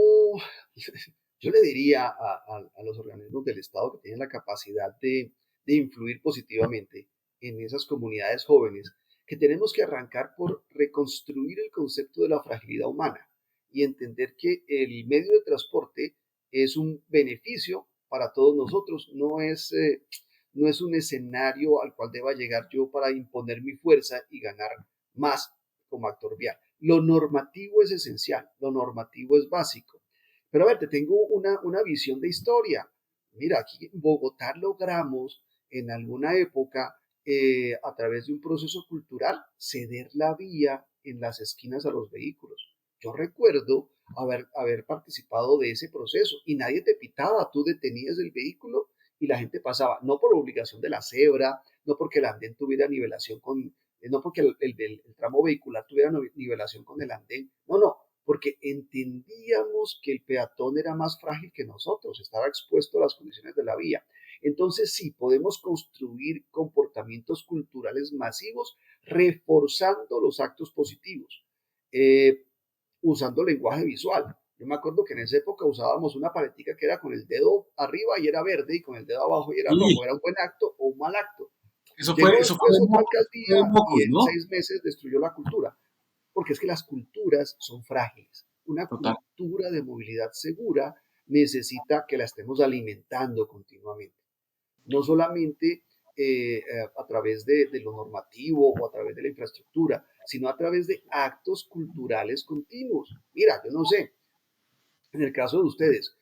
yo le diría a los organismos del Estado que tienen la capacidad de influir positivamente en esas comunidades jóvenes que tenemos que arrancar por reconstruir el concepto de la fragilidad humana y entender que el medio de transporte es un beneficio para todos nosotros, no es un escenario al cual deba llegar yo para imponer mi fuerza y ganar más como actor vial. Lo normativo es esencial, lo normativo es básico. Pero a ver, te tengo una visión de historia. Mira, aquí en Bogotá logramos en alguna época, a través de un proceso cultural, ceder la vía en las esquinas a los vehículos. Yo recuerdo haber participado de ese proceso y nadie te pitaba, tú detenías el vehículo y la gente pasaba, no por obligación de la cebra, no porque el andén tuviera nivelación no porque el tramo vehicular tuviera nivelación con el andén, no, porque entendíamos que el peatón era más frágil que nosotros, estaba expuesto a las condiciones de la vía. Entonces sí, podemos construir comportamientos culturales masivos reforzando los actos positivos, eh, usando lenguaje visual. Yo me acuerdo que en esa época usábamos una paletica que era con el dedo arriba y era verde y con el dedo abajo y era rojo. Y Era un buen acto o un mal acto. eso Llegó fue después otra de alcaldía y mocos, en ¿no? 6 meses destruyó la cultura, porque es que las culturas son frágiles. Una Total. cultura de movilidad segura necesita que la estemos alimentando continuamente, no solamente a través de lo normativo o a través de la infraestructura, sino a través de actos culturales continuos. Mira, yo no sé, en el caso de ustedes,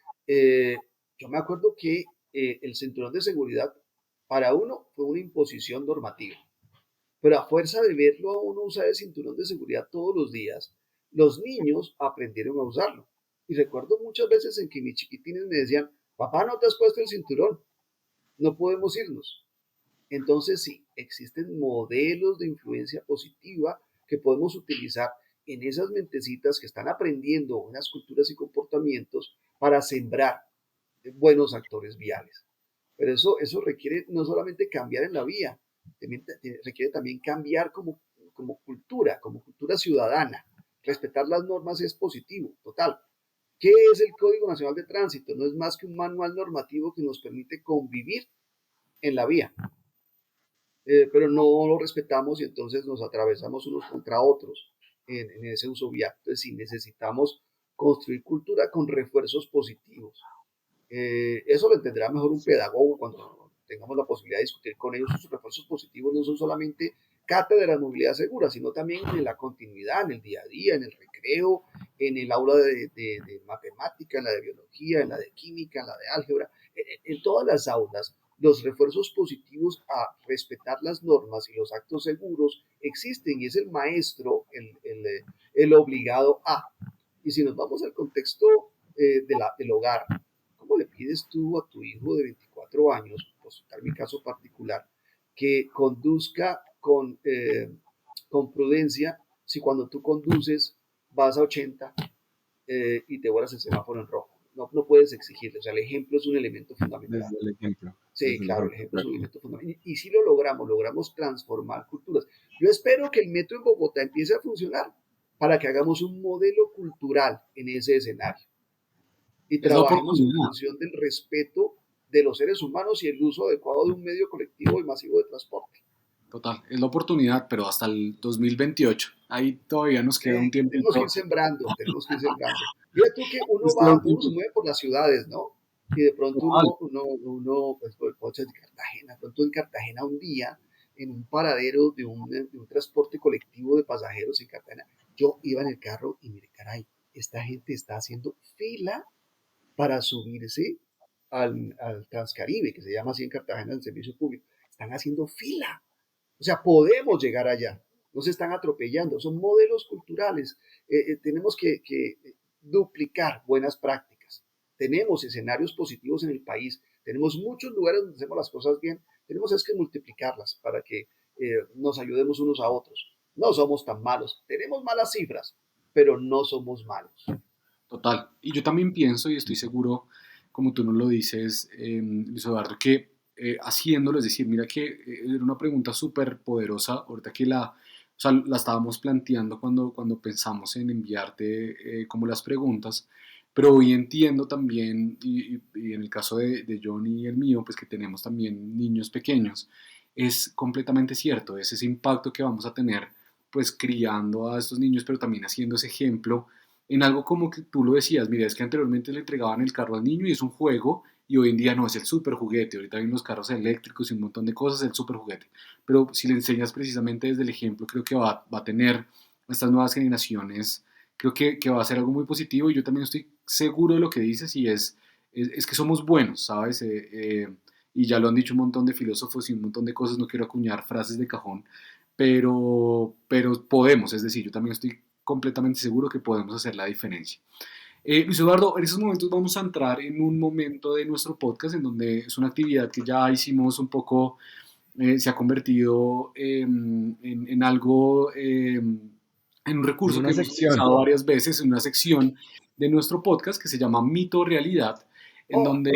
yo me acuerdo que el cinturón de seguridad para uno fue una imposición normativa. Pero a fuerza de verlo a uno usar el cinturón de seguridad todos los días, los niños aprendieron a usarlo. Y recuerdo muchas veces en que mis chiquitines me decían, papá, no te has puesto el cinturón, no podemos irnos. Entonces sí, existen modelos de influencia positiva que podemos utilizar en esas mentecitas que están aprendiendo unas culturas y comportamientos para sembrar buenos actores viales. Pero eso requiere no solamente cambiar en la vía, requiere también cambiar como cultura ciudadana. Respetar las normas es positivo, total. ¿Qué es el Código Nacional de Tránsito? No es más que un manual normativo que nos permite convivir en la vía, pero no lo respetamos y entonces nos atravesamos unos contra otros en ese uso vial. Entonces sí, necesitamos construir cultura con refuerzos positivos. Eso lo entenderá mejor un pedagogo cuando tengamos la posibilidad de discutir con ellos. Sus refuerzos positivos no son solamente cátedra de movilidad segura, sino también en la continuidad, en el día a día, en el recreo, en el aula de matemática, en la de biología, en la de química, en la de álgebra, en todas las aulas. Los refuerzos positivos a respetar las normas y los actos seguros existen y es el maestro el obligado a. Y si nos vamos al contexto del hogar, ¿cómo le pides tú a tu hijo de 24 años, por citar mi caso particular, que conduzca con prudencia si cuando tú conduces vas a 80 y te vuelas el semáforo en rojo? No puedes exigirle, o sea, el ejemplo es un elemento fundamental. Desde el ejemplo, Sí, desde el claro, el ejemplo, ejemplo es claro. un elemento fundamental. Y si lo logramos transformar culturas. Yo espero que el metro en Bogotá empiece a funcionar para que hagamos un modelo cultural en ese escenario y Es la trabajemos en oportunidad. función del respeto de los seres humanos y el uso adecuado de un medio colectivo y masivo de transporte. Total, es la oportunidad, pero hasta el 2028. Ahí todavía nos queda un Tenemos que ir tiempito. sembrando, tenemos que ir sembrando. Mira tú que Nos queda un uno se tiempito. mueve por las ciudades, ¿no? Y de pronto Total. pues, por el coche de Cartagena, de pronto en Cartagena un día, en un paradero de un transporte colectivo de pasajeros en Cartagena. Yo iba en el carro y mire, caray, esta gente está haciendo fila para subirse al Transcaribe, que se llama así en Cartagena el servicio público. Están haciendo fila. O sea, podemos llegar allá. No se están atropellando. Son modelos culturales. Tenemos que duplicar buenas prácticas. Tenemos escenarios positivos en el país. Tenemos muchos lugares donde hacemos las cosas bien. Tenemos es que multiplicarlas para que nos ayudemos unos a otros. No somos tan malos. Tenemos malas cifras, pero no somos malos. Total. Y yo también pienso y estoy seguro, como tú nos lo dices, Luis Eduardo, que haciéndolo, es decir, mira que era una pregunta súper poderosa, ahorita que o sea, la estábamos planteando cuando pensamos en enviarte como las preguntas, pero hoy entiendo también, y en el caso de Johnny y el mío, pues que tenemos también niños pequeños, es completamente cierto, es ese impacto que vamos a tener, pues criando a estos niños, pero también haciendo ese ejemplo en algo como que tú lo decías, mira, es que anteriormente le entregaban el carro al niño y es un juego, y hoy en día no, es el super juguete, ahorita hay los carros eléctricos y un montón de cosas, el super juguete. Pero si le enseñas precisamente desde el ejemplo, creo que va a tener a estas nuevas generaciones, creo que va a ser algo muy positivo y yo también estoy seguro de lo que dices y es que somos buenos, ¿sabes? Y ya lo han dicho un montón de filósofos y un montón de cosas, no quiero acuñar frases de cajón, pero podemos, es decir, yo también estoy completamente seguro que podemos hacer la diferencia. Luis Eduardo, en estos momentos vamos a entrar en un momento de nuestro podcast en donde es una actividad que ya hicimos un poco, se ha convertido en algo, en un En recurso que una hemos sección. utilizado varias veces, en una sección de nuestro podcast que se llama Mito o Realidad, en Oh, donde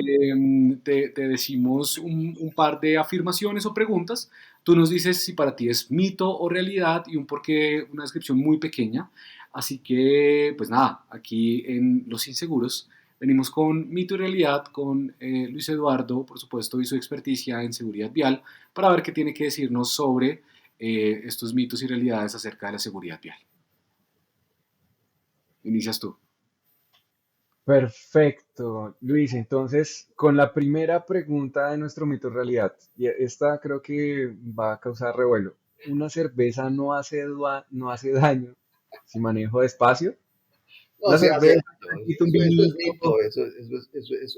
te decimos un par de afirmaciones o preguntas. Tú nos dices si para ti es mito o realidad y un porqué, una descripción muy pequeña. Así que, pues nada, aquí en Los Inseguros venimos con mito y realidad con Luis Eduardo, por supuesto, y su experticia en seguridad vial, para ver qué tiene que decirnos sobre estos mitos y realidades acerca de la seguridad vial. Inicias tú. Perfecto, Luis. Entonces, con la primera pregunta de nuestro mito realidad, y esta creo que va a causar revuelo. ¿Una cerveza no hace daño si manejo despacio? no Una se hace cerveza, daño. un poquito, un Eso es vinito. mito,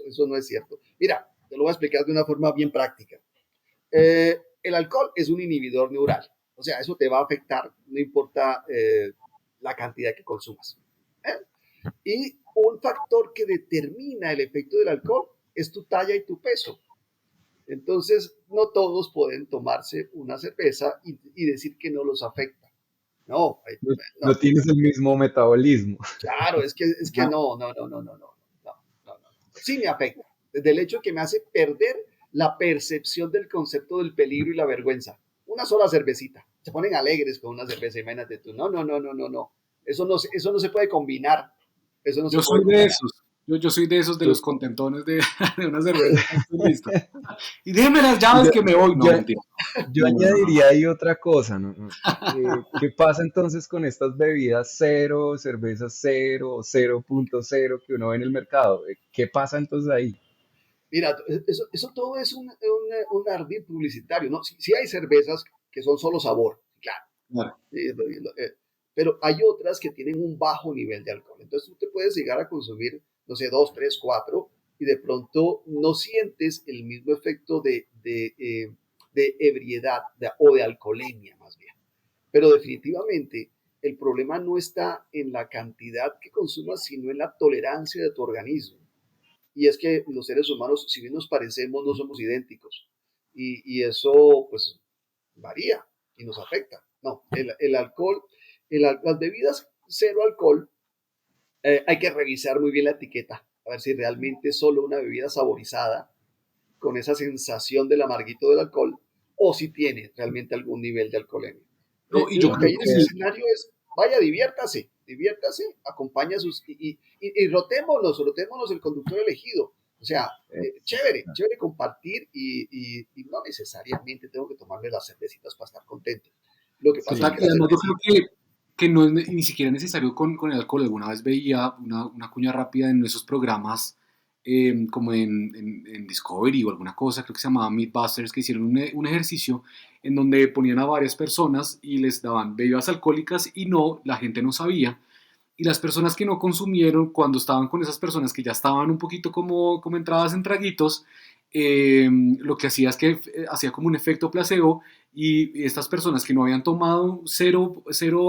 eso no es cierto. Mira, te lo voy a explicar de una forma bien práctica. El alcohol es un inhibidor neural, o sea, eso te va a afectar, no importa la cantidad que consumas. ¿eh? Y un factor que determina el efecto del alcohol es tu talla y tu peso. Entonces, no todos pueden tomarse una cerveza y decir que no los afecta. No, No, no, no tienes el mismo metabolismo. claro, es que no. Sí me afecta. Desde el hecho que me hace perder la percepción del concepto del peligro y la vergüenza. Una sola cervecita. Se ponen alegres con una cerveza, imagínate tú. No. Eso no se puede combinar. Eso no se Yo puede soy de combinar. esos. Yo soy de esos de los Yo, contentones de una cerveza. Estoy listo. Y déjeme las llaves yo, que me voy. No, yo, mentira. yo No, no, no, no. añadiría ahí otra cosa, ¿no? ¿Qué pasa entonces con estas bebidas cero, cervezas cero o 0.0 que uno ve en el mercado? ¿Qué pasa entonces ahí? Mira, eso todo es un ardid publicitario, ¿no? Sí hay cervezas que son solo sabor, claro. Claro. Pero hay otras que tienen un bajo nivel de alcohol. Entonces tú te puedes llegar a consumir, no sé, dos, tres, cuatro, y de pronto no sientes el mismo efecto de ebriedad o de alcoholemia, más bien. Pero definitivamente el problema no está en la cantidad que consumas, sino en la tolerancia de tu organismo. Y es que los seres humanos, si bien nos parecemos, no somos idénticos. Y eso, pues, varía y nos afecta. No, el alcohol, las bebidas cero alcohol, hay que revisar muy bien la etiqueta, a ver si realmente es solo una bebida saborizada con esa sensación del amarguito del alcohol o si tiene realmente algún nivel de alcoholemia. No, y yo Lo que creo hay en ese que escenario es, vaya, diviértase, acompaña a sus, y rotémonos el conductor elegido. O sea, chévere compartir y no necesariamente tengo que tomarme las cervecitas para estar contento. Lo que pasa es Sí, que y la además yo creo cervecita, que no es ni siquiera necesario con el alcohol. Alguna vez veía una cuña rápida en esos programas como en Discovery o alguna cosa, creo que se llamaba Mythbusters, que hicieron un ejercicio en donde ponían a varias personas y les daban bebidas alcohólicas y no, la gente no sabía. Y las personas que no consumieron, cuando estaban con esas personas que ya estaban un poquito como entradas en traguitos, lo que hacía es que hacía como un efecto placebo y estas personas que no habían tomado cero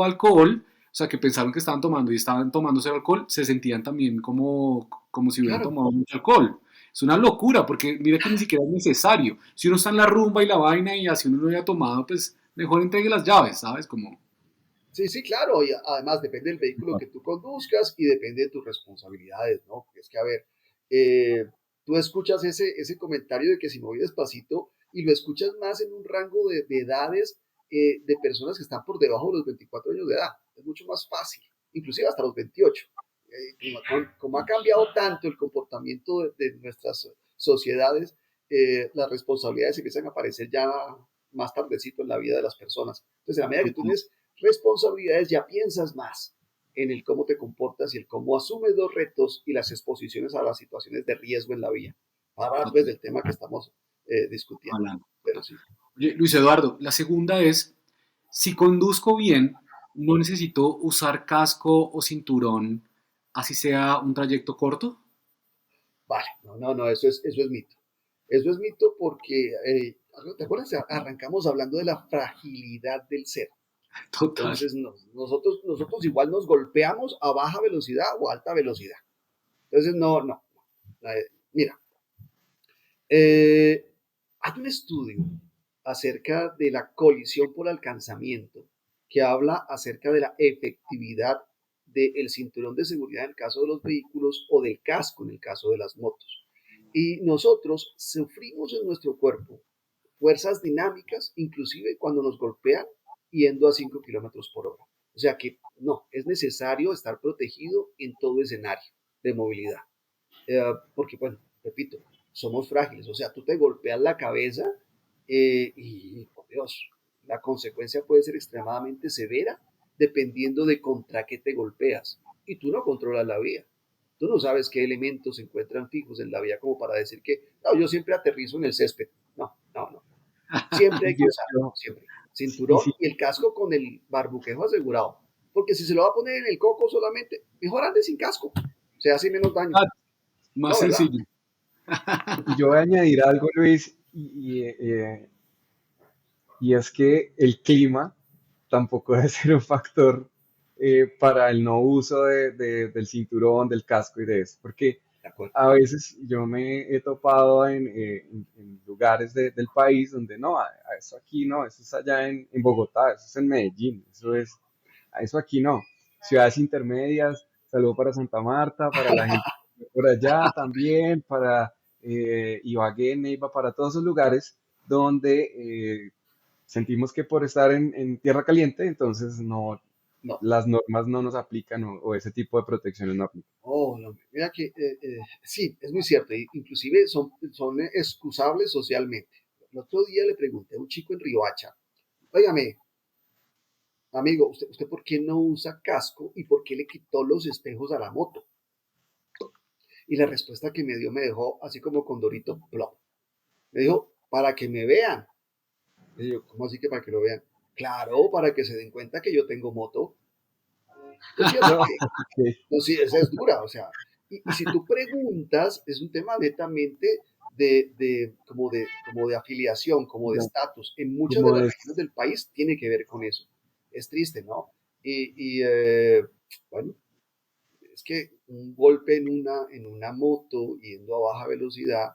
alcohol, o sea, que pensaron que estaban tomando y estaban tomando cero alcohol, se sentían también como si hubieran Claro, tomado mucho alcohol. Es una locura, porque mira que ni siquiera es necesario. Si uno está en la rumba y la vaina y así uno no había tomado, pues mejor entregue las llaves, ¿sabes? Como... sí, sí, claro, y además depende del vehículo que tú conduzcas y depende de tus responsabilidades, ¿no? Porque es que, a ver, tú escuchas ese comentario de que si me voy despacito y lo escuchas más en un rango de edades de personas que están por debajo de los 24 años de edad. Es mucho más fácil, inclusive hasta los 28. Como ha cambiado tanto el comportamiento de nuestras sociedades, las responsabilidades empiezan a aparecer ya más tardecito en la vida de las personas. Entonces, a medida que tú tienes responsabilidades, ya piensas más en el cómo te comportas y el cómo asumes los retos y las exposiciones a las situaciones de riesgo en la vía. Para hablar pues del tema que estamos discutiendo. Hablando. Pero sí. Oye, Luis Eduardo, la segunda es, si conduzco bien, no necesito usar casco o cinturón, así sea un trayecto corto. Vale, no, eso es mito. Eso es mito porque, ¿te acuerdas? Arrancamos hablando de la fragilidad del ser. Total. Entonces, nosotros igual nos golpeamos a baja velocidad o alta velocidad. Entonces, no. Mira, hay un estudio acerca de la colisión por alcanzamiento que habla acerca de la efectividad del cinturón de seguridad en el caso de los vehículos o del casco en el caso de las motos. Y nosotros sufrimos en nuestro cuerpo fuerzas dinámicas, inclusive cuando nos golpean yendo a 5 kilómetros por hora. O sea que no, es necesario estar protegido en todo escenario de movilidad. Porque, bueno, repito, somos frágiles. O sea, tú te golpeas la cabeza y, por Dios, la consecuencia puede ser extremadamente severa dependiendo de contra qué te golpeas. Y tú no controlas la vía. Tú no sabes qué elementos se encuentran fijos en la vía como para decir que, no, yo siempre aterrizo en el césped. No. Siempre hay que Yo, usar, yo- siempre. y Cinturón sí, y el casco con el barbuquejo asegurado. Porque si se lo va a poner en el coco solamente, mejor ande sin casco. Se hace menos daño. Ah, más No, ¿verdad? sencillo. y yo voy a añadir algo, Luis, y es que el clima tampoco debe ser un factor para el no uso del cinturón, del casco y de eso, porque De acuerdo. a veces yo me he topado en lugares del país donde no, a eso aquí no, eso es allá en Bogotá, eso es en Medellín, a eso aquí no. Ciudades intermedias, saludo para Santa Marta, para la gente por allá también, para Ibagué, Neiva, para todos esos lugares donde sentimos que por estar en tierra caliente, entonces no, No. las normas no nos aplican o ese tipo de protecciones no aplican. Oh, no. Mira que sí, es muy cierto. Inclusive son excusables socialmente. El otro día le pregunté a un chico en Riohacha, óigame, amigo, ¿usted por qué no usa casco y por qué le quitó los espejos a la moto? Y la respuesta que me dio me dejó así como con Dorito Plop. Me dijo, para que me vean. Y yo, ¿cómo así que para que lo vean? Claro, para que se den cuenta que yo tengo moto. Pues fíjate No, que, ok, no, sí, esa es dura, o sea, y si tú preguntas, es un tema netamente como de afiliación, como de como, estatus. En muchas de como las es, regiones del país tiene que ver con eso. Es triste, ¿no? Bueno, es que un golpe en una moto yendo a baja velocidad,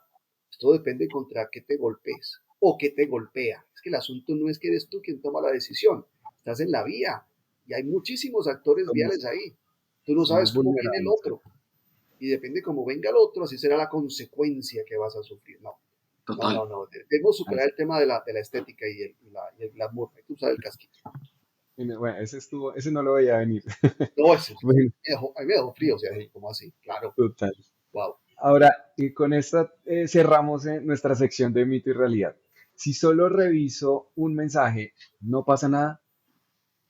esto depende contra qué te golpees o qué te golpea. Es que el asunto no es que eres tú quien toma la decisión, estás en la vía y hay muchísimos actores somos, viales ahí. Tú no somos sabes cómo viene el vulnerables. otro y depende cómo venga el otro, así será la consecuencia que vas a sufrir. No, no, Total. no, no. Debemos Ahí superar sí. el tema de la estética y el glamour. Hay que usar el casquito. Bueno, ese no lo veía venir. No, eso Bueno, a mí me dejó frío, o sea, como así, claro, total. wow. Ahora, y con esta cerramos nuestra sección de mito y realidad. Si solo reviso un mensaje, no pasa nada.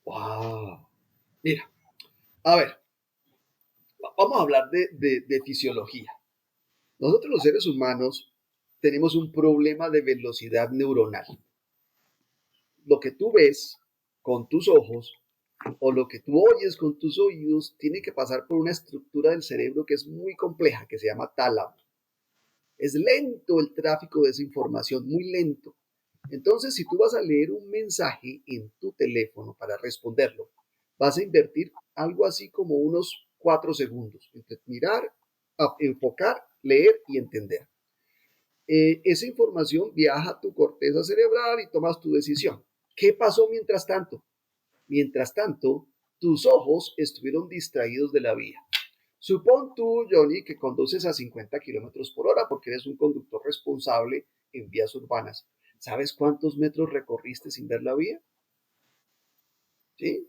Wow. Mira, a ver, vamos a hablar de fisiología. Nosotros los seres humanos tenemos un problema de velocidad neuronal. Lo que tú ves con tus ojos o lo que tú oyes con tus oídos tiene que pasar por una estructura del cerebro que es muy compleja, que se llama tálamo. Es lento el tráfico de esa información, muy lento. Entonces, si tú vas a leer un mensaje en tu teléfono para responderlo, vas a invertir algo así como unos 4 segundos entre mirar, enfocar, leer y entender. Esa información viaja a tu corteza cerebral y tomas tu decisión. ¿Qué pasó mientras tanto? Mientras tanto, tus ojos estuvieron distraídos de la vía. Supón tú, Johnny, que conduces a 50 kilómetros por hora porque eres un conductor responsable en vías urbanas. ¿Sabes cuántos metros recorriste sin ver la vía? ¿Sí?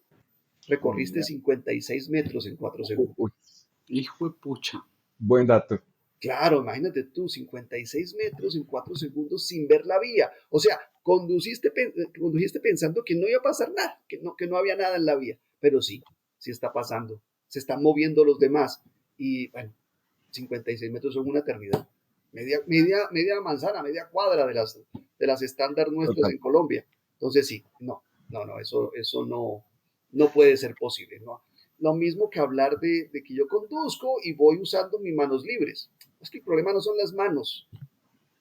Recorriste Ya. 56 metros en 4 segundos. Uy, Hijo de pucha. buen dato. Claro, imagínate tú, 56 metros en 4 segundos sin ver la vía. O sea, condujiste pensando que no iba a pasar nada, que no había nada en la vía. Pero sí, sí está pasando. Se están moviendo los demás. Y bueno, 56 metros son una eternidad. Media manzana, media cuadra de las estándar nuestras Total. en Colombia. Entonces sí, no, eso no puede ser posible. ¿No? Lo mismo que hablar de que yo conduzco y voy usando mis manos libres. Es que el problema no son las manos,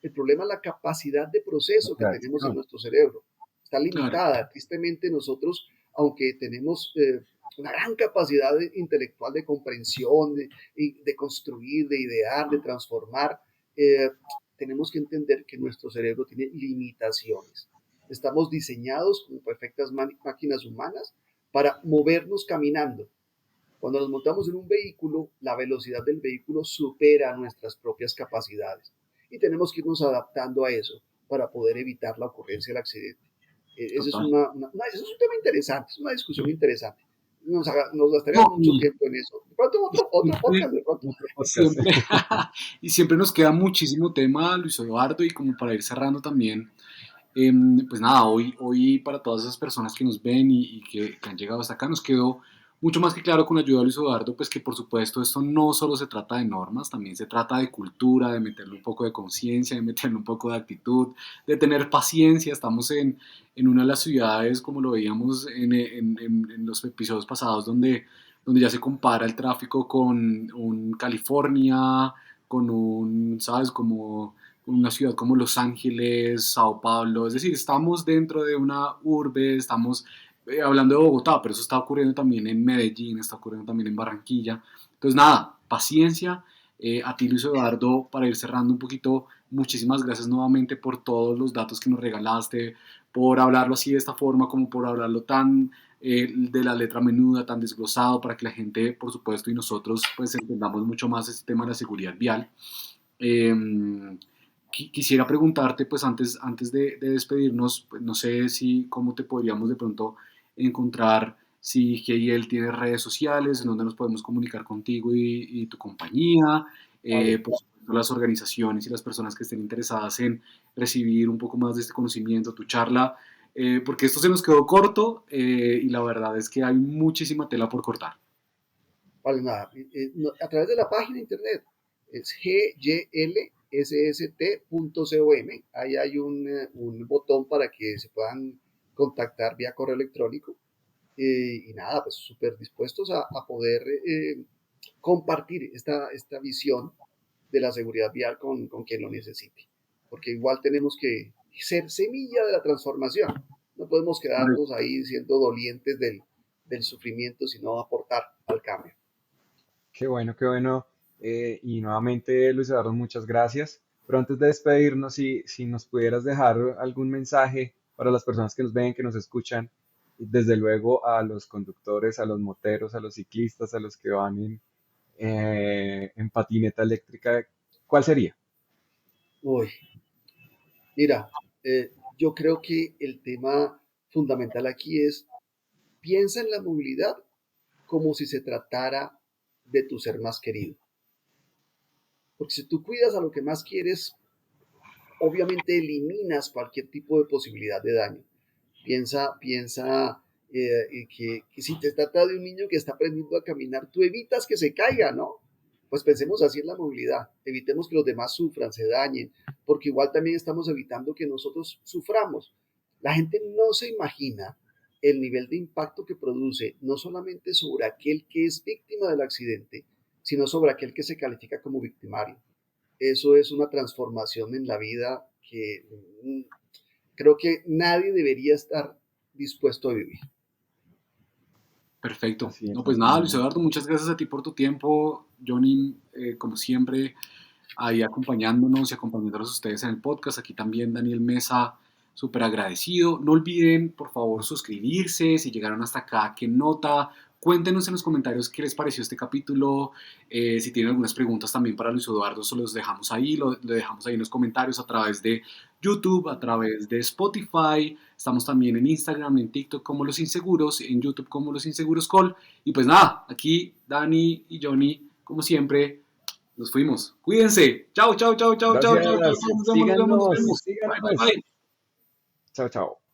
el problema es la capacidad de proceso que tenemos en Reacción. nuestro cerebro. Está Claro, limitada. Tristemente nosotros, aunque tenemos una gran capacidad intelectual de comprensión, de construir, de idear, de transformar, eh, tenemos que entender que nuestro cerebro tiene limitaciones. Estamos diseñados como perfectas máquinas humanas para movernos caminando. Cuando nos montamos en un vehículo, la velocidad del vehículo supera nuestras propias capacidades y tenemos que irnos adaptando a eso para poder evitar la ocurrencia del accidente. Ese es, total. ese es un tema interesante, es una discusión interesante. Nos gastaríamos No, mucho tiempo en eso. De pronto otro siempre, podcast, de pronto. Otro podcast. siempre, y siempre nos queda muchísimo tema, Luis Eduardo, y como para ir cerrando también, pues nada, hoy para todas esas personas que nos ven y que han llegado hasta acá, nos quedó mucho más que claro con la ayuda de Luis Eduardo, pues que por supuesto esto no solo se trata de normas, también se trata de cultura, de meterle un poco de conciencia, de meterle un poco de actitud, de tener paciencia. Estamos en una de las ciudades, como lo veíamos en los episodios pasados, donde ya se compara el tráfico con un California, con un, ¿sabes? Como una ciudad como Los Ángeles, Sao Paulo, es decir, estamos dentro de una urbe, estamos hablando de Bogotá, pero eso está ocurriendo también en Medellín, está ocurriendo también en Barranquilla. Entonces, nada, paciencia. A ti, Luis Eduardo, para ir cerrando un poquito, muchísimas gracias nuevamente por todos los datos que nos regalaste, por hablarlo así de esta forma, como por hablarlo tan de la letra menuda, tan desglosado, para que la gente, por supuesto, y nosotros, pues entendamos mucho más este tema de la seguridad vial. Eh, Quisiera preguntarte, pues antes de despedirnos, pues, no sé si cómo te podríamos de pronto encontrar, si GIL tiene redes sociales, en donde nos podemos comunicar contigo y tu compañía, Vale. por supuesto las organizaciones y las personas que estén interesadas en recibir un poco más de este conocimiento, tu charla, porque esto se nos quedó corto y la verdad es que hay muchísima tela por cortar. Vale, nada. A través de la página de internet es gyllsst.com. Ahí hay un botón para que se puedan contactar vía correo electrónico. Y nada, pues súper dispuestos a poder compartir esta visión de la seguridad vial con quien lo necesite. Porque igual tenemos que ser semilla de la transformación. No podemos quedarnos ahí siendo dolientes del sufrimiento, sino aportar al cambio. Qué bueno, qué bueno. Y nuevamente, Luis Eduardo, muchas gracias. Pero antes de despedirnos, si nos pudieras dejar algún mensaje para las personas que nos ven, que nos escuchan, y desde luego a los conductores, a los moteros, a los ciclistas, a los que van en patineta eléctrica, ¿cuál sería? Uy, mira, yo creo que el tema fundamental aquí es, piensa en la movilidad como si se tratara de tu ser más querido. Porque si tú cuidas a lo que más quieres, obviamente eliminas cualquier tipo de posibilidad de daño. Piensa que si te trata de un niño que está aprendiendo a caminar, tú evitas que se caiga, ¿no? Pues pensemos así en la movilidad, evitemos que los demás sufran, se dañen, porque igual también estamos evitando que nosotros suframos. La gente no se imagina el nivel de impacto que produce, no solamente sobre aquel que es víctima del accidente, sino sobre aquel que se califica como victimario. Eso es una transformación en la vida que creo que nadie debería estar dispuesto a vivir. Perfecto. Así es, No, pues así nada, Luis mismo. Eduardo, muchas gracias a ti por tu tiempo. Johnny, como siempre, ahí acompañándonos y acompañándolos a ustedes en el podcast. Aquí también Daniel Mesa, súper agradecido. No olviden, por favor, suscribirse. Si llegaron hasta acá, qué nota. Cuéntenos en los comentarios qué les pareció este capítulo. Si tienen algunas preguntas también para Luis Eduardo, se los dejamos ahí. Lo dejamos ahí en los comentarios a través de YouTube, a través de Spotify. Estamos también en Instagram, en TikTok como Los Inseguros, en YouTube como Los Inseguros Call. Y pues nada, aquí Dani y Johnny, como siempre, nos fuimos. Cuídense. Chao, chao, chao, chao, chao, chao, chao, Gracias. chao. Nos vemos, nos vemos, nos Síganos, vemos. Bye, bye, síganos. bye. Chao, chao.